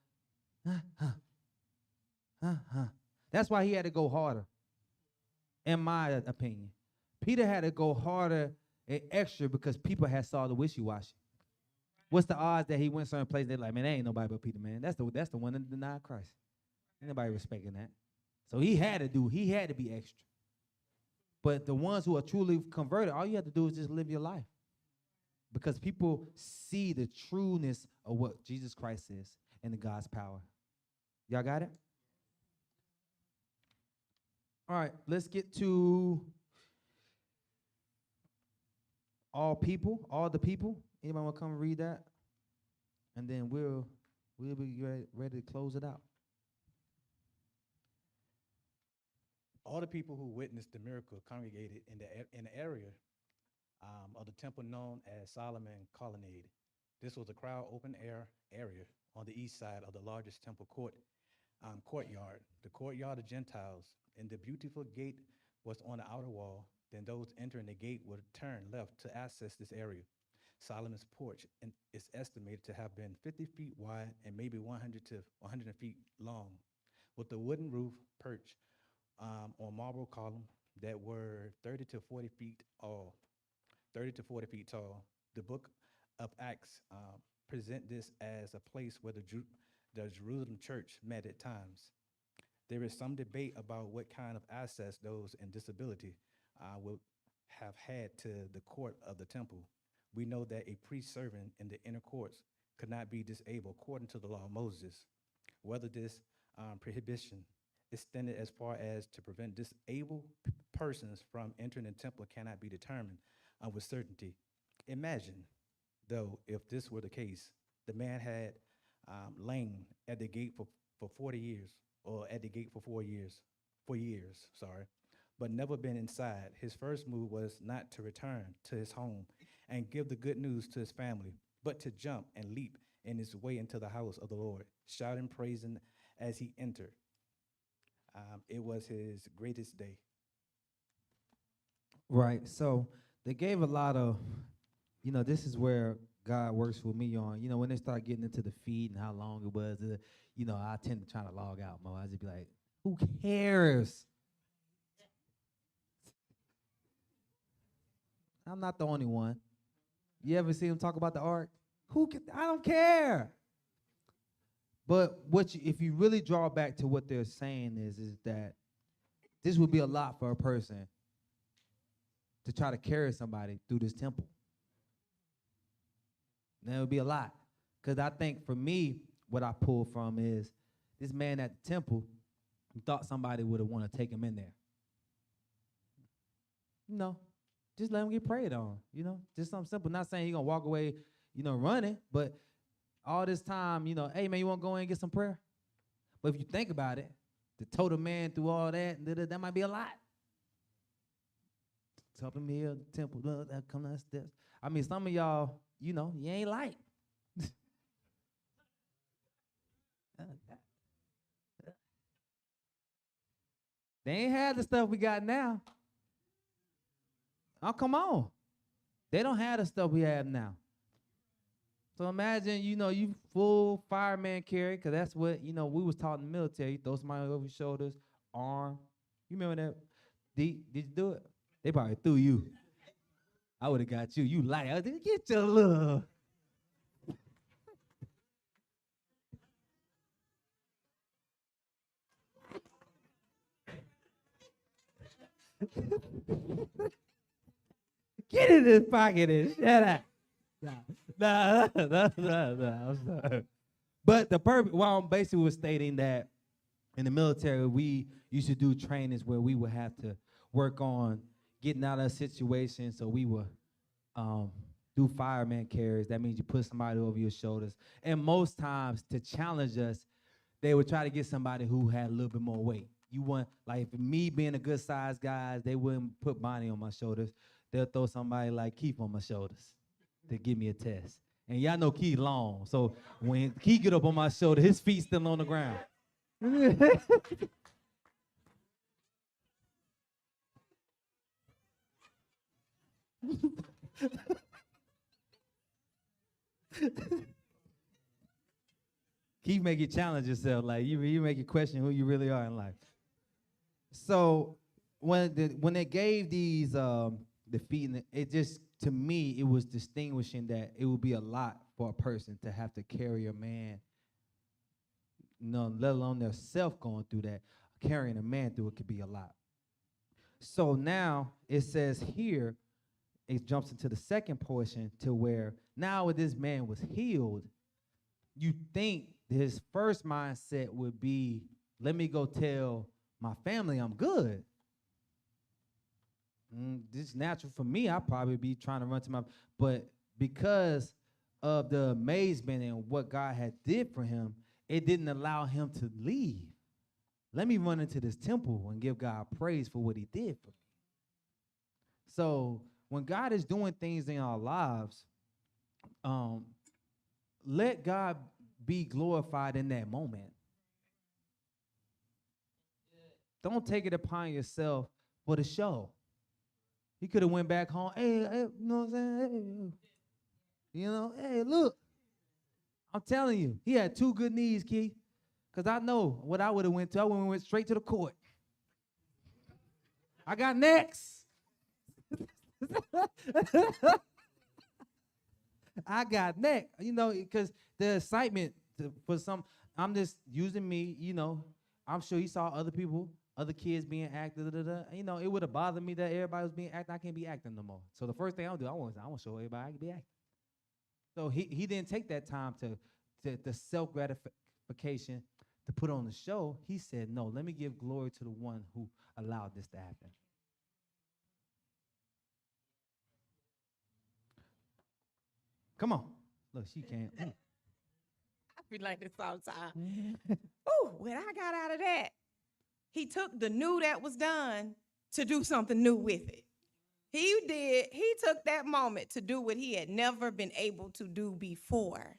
Speaker 1: That's why he had to go harder, in my opinion. Peter had to go harder and extra because people had saw the wishy-washy. What's the odds that he went certain place? They're like, man, there ain't nobody but Peter, man. That's the one that denied Christ. Ain't nobody respecting that. So he had to be extra. But the ones who are truly converted, all you have to do is just live your life. Because people see the trueness of what Jesus Christ is and the God's power. Y'all got it? All right, let's get to all the people. Anybody want to come and read that? And then we'll be ready to close it out.
Speaker 10: All the people who witnessed the miracle congregated in the area of the temple known as Solomon Colonnade. This was a crowd open air area on the east side of the largest temple courtyard. The courtyard of Gentiles, and the beautiful gate was on the outer wall. Then those entering the gate would turn left to access this area. Solomon's porch is estimated to have been 50 feet wide and maybe 100 to 100 feet long, with a wooden roof perch on marble columns that were 30 to 40 feet tall. 30 to 40 feet tall. The book of Acts present this as a place where the Jerusalem church met at times. There is some debate about what kind of access those in disability would have had to the court of the temple. We know that a priest serving in the inner courts could not be disabled according to the law of Moses. Whether this prohibition extended as far as to prevent disabled persons from entering the temple cannot be determined with certainty. Imagine, though, if this were the case, the man had lain at the gate for 40 years, or at the gate for years, sorry, but never been inside. His first move was not to return to his home and give the good news to his family, but to jump and leap in his way into the house of the Lord, shouting, praising as he entered. It was his greatest day.
Speaker 1: Right. So they gave a lot of, this is where God works with me on, when they start getting into the feed and how long it was, I tend to try to log out more. I just be like, who cares? I'm not the only one. You ever see him talk about the ark? I don't care. But if you really draw back to what they're saying is that this would be a lot for a person to try to carry somebody through this temple. That would be a lot. Because I think for me, what I pull from is this man at the temple thought somebody would have wanted to take him in there. Just let him get prayed on, just something simple. Not saying he's going to walk away, running, but all this time, hey, man, you want to go in and get some prayer? But if you think about it, to tow the man through all that might be a lot. Top him here, the temple, come down the steps. I mean, some of y'all, you ain't light. They ain't had the stuff we got now. Oh, come on. They don't have the stuff we have now. So imagine, you full fireman carry, because that's what, we was taught in the military. You throw somebody over your shoulders, arm. You remember that? Did you do it? They probably threw you. I would have got you. You light. I did get your love. Get in this pocket and shut up. Nah. I'm sorry. But the purpose, well, I'm basically was stating that in the military, we used to do trainings where we would have to work on getting out of a situation. So we would do fireman carries. That means you put somebody over your shoulders. And most times, to challenge us, they would try to get somebody who had a little bit more weight. You want, like, for me being a good sized guy, they wouldn't put Bonnie on my shoulders. They'll throw somebody like Keith on my shoulders to give me a test. And y'all know Keith long, so when Keith get up on my shoulder, his feet still on the ground. Keith make you challenge yourself, like you make you question who you really are in life. So when they gave these the feet, it just, to me, it was distinguishing that it would be a lot for a person to have to carry a man, let alone their self going through that. Carrying a man through it could be a lot. So now it says here, it jumps into the second portion to where now when this man was healed, you think his first mindset would be, let me go tell my family I'm good. This is natural for me. I'd probably be trying to run to but because of the amazement and what God had did for him, it didn't allow him to leave. Let me run into this temple and give God praise for what he did for me. So when God is doing things in our lives, let God be glorified in that moment. Don't take it upon yourself for the show. He could have went back home. Hey, you know what I'm saying? Hey, look. I'm telling you, he had two good knees, Keith. Because I know what I would have went to. I would have went straight to the court. I got next. I got next. Because the excitement for some, I'm just using me, I'm sure he saw other people, other kids being acted. It would have bothered me that everybody was being acted. I can't be acting no more. So the first thing I'll do, I want to show everybody I can be acting. So he didn't take that time to self gratification to put on the show. He said, no, let me give glory to the one who allowed this to happen. Come on. Look, she can't.
Speaker 5: I feel like this all the time. Ooh, when I got out of that, he took the new that was done to do something new with it. He took that moment to do what he had never been able to do before.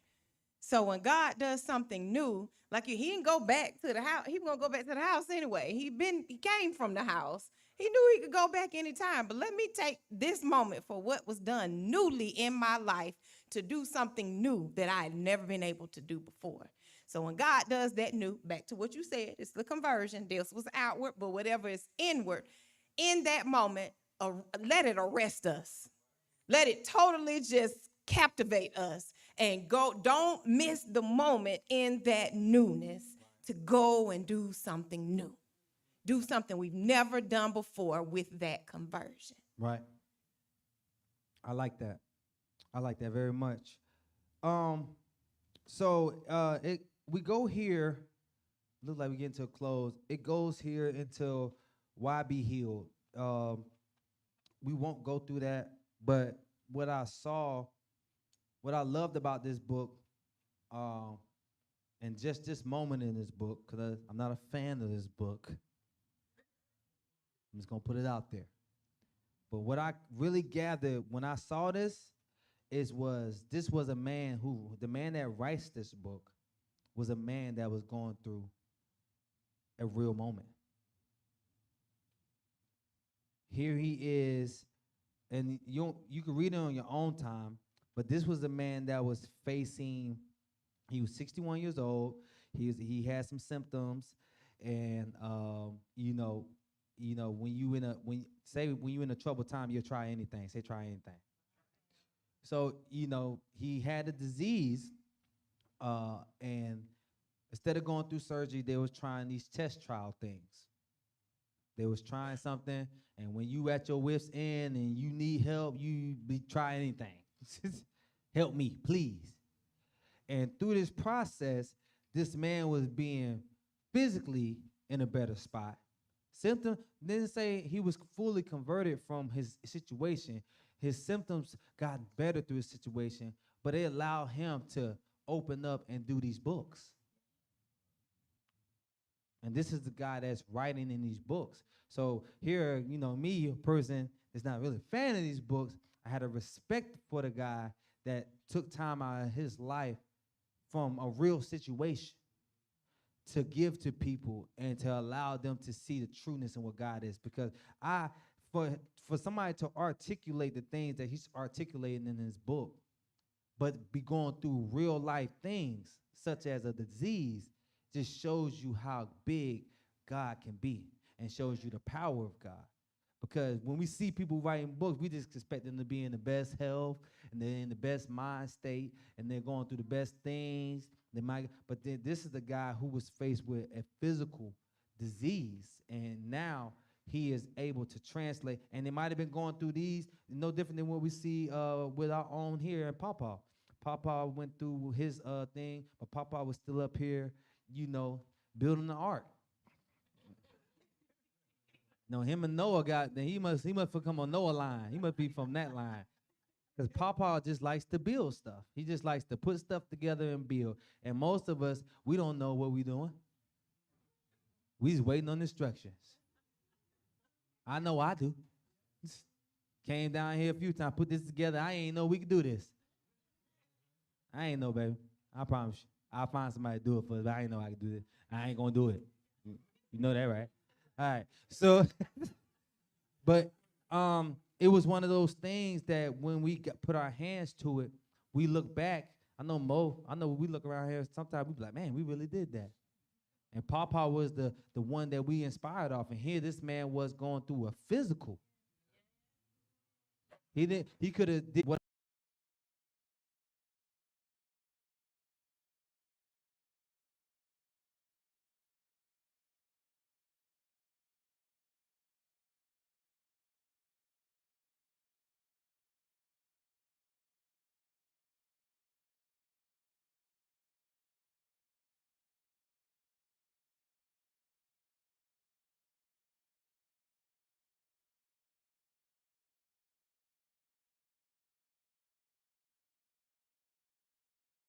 Speaker 5: So when God does something new, like he didn't go back to the house, he was gonna go back to the house anyway. He came from the house. He knew he could go back anytime. But let me take this moment for what was done newly in my life to do something new that I had never been able to do before. So when God does that new, back to what you said, it's the conversion. This was outward, but whatever is inward, in that moment, let it arrest us. Let it totally just captivate us and go. Don't miss the moment in that newness to go and do something new. Do something we've never done before with that conversion.
Speaker 1: Right. I like that. I like that very much. Um, so it we go here. Look like we get into a close. It goes here until why be healed. We won't go through that, but what I saw, what I loved about this book, um, and just this moment in this book, because I'm not a fan of this book. I'm just gonna put it out there. But what I really gathered when I saw this was a man who, the man that writes this book was a man that was going through a real moment. Here he is, and you can read it on your own time, but this was a man that was facing, he was 61 years old, he had some symptoms, and when you in a troubled time, you'll try anything. Say try anything. So, he had a disease, and instead of going through surgery, they was trying these test trial things. They was trying something, and when you at your wits end and you need help, you be try anything. Help me, please. And through this process, this man was being physically in a better spot. Symptom didn't say he was fully converted from his situation. His symptoms got better through his situation, but it allowed him to open up and do these books. And this is the guy that's writing in these books. So here, me, a person that's not really a fan of these books, I had a respect for the guy that took time out of his life from a real situation to give to people and to allow them to see the trueness in what God is. Because for somebody to articulate the things that he's articulating in his book, but be going through real life things such as a disease, just shows you how big God can be and shows you the power of God. Because when we see people writing books, we just expect them to be in the best health and they're in the best mind state and they're going through the best things. But then this is the guy who was faced with a physical disease, and now he is able to translate. And they might have been going through these no different than what we see with our own here in Papa. Papa went through his thing, but Papa was still up here, building the ark. No, him and Noah he must come on Noah line. He must be from that line. Because Papa just likes to build stuff. He just likes to put stuff together and build. And most of us, we don't know what we're doing. We just waiting on instructions. I know I do. Came down here a few times, put this together. I ain't know we could do this. I ain't know, baby. I promise you. I'll find somebody to do it for us, but I ain't know I could do this. I ain't gonna do it. You know that, right? All right. So, but it was one of those things that when we put our hands to it, we look back. I know we look around here, sometimes we be like, man, we really did that. And Papa was the one that we inspired off. And here this man was going through a physical. He could have did what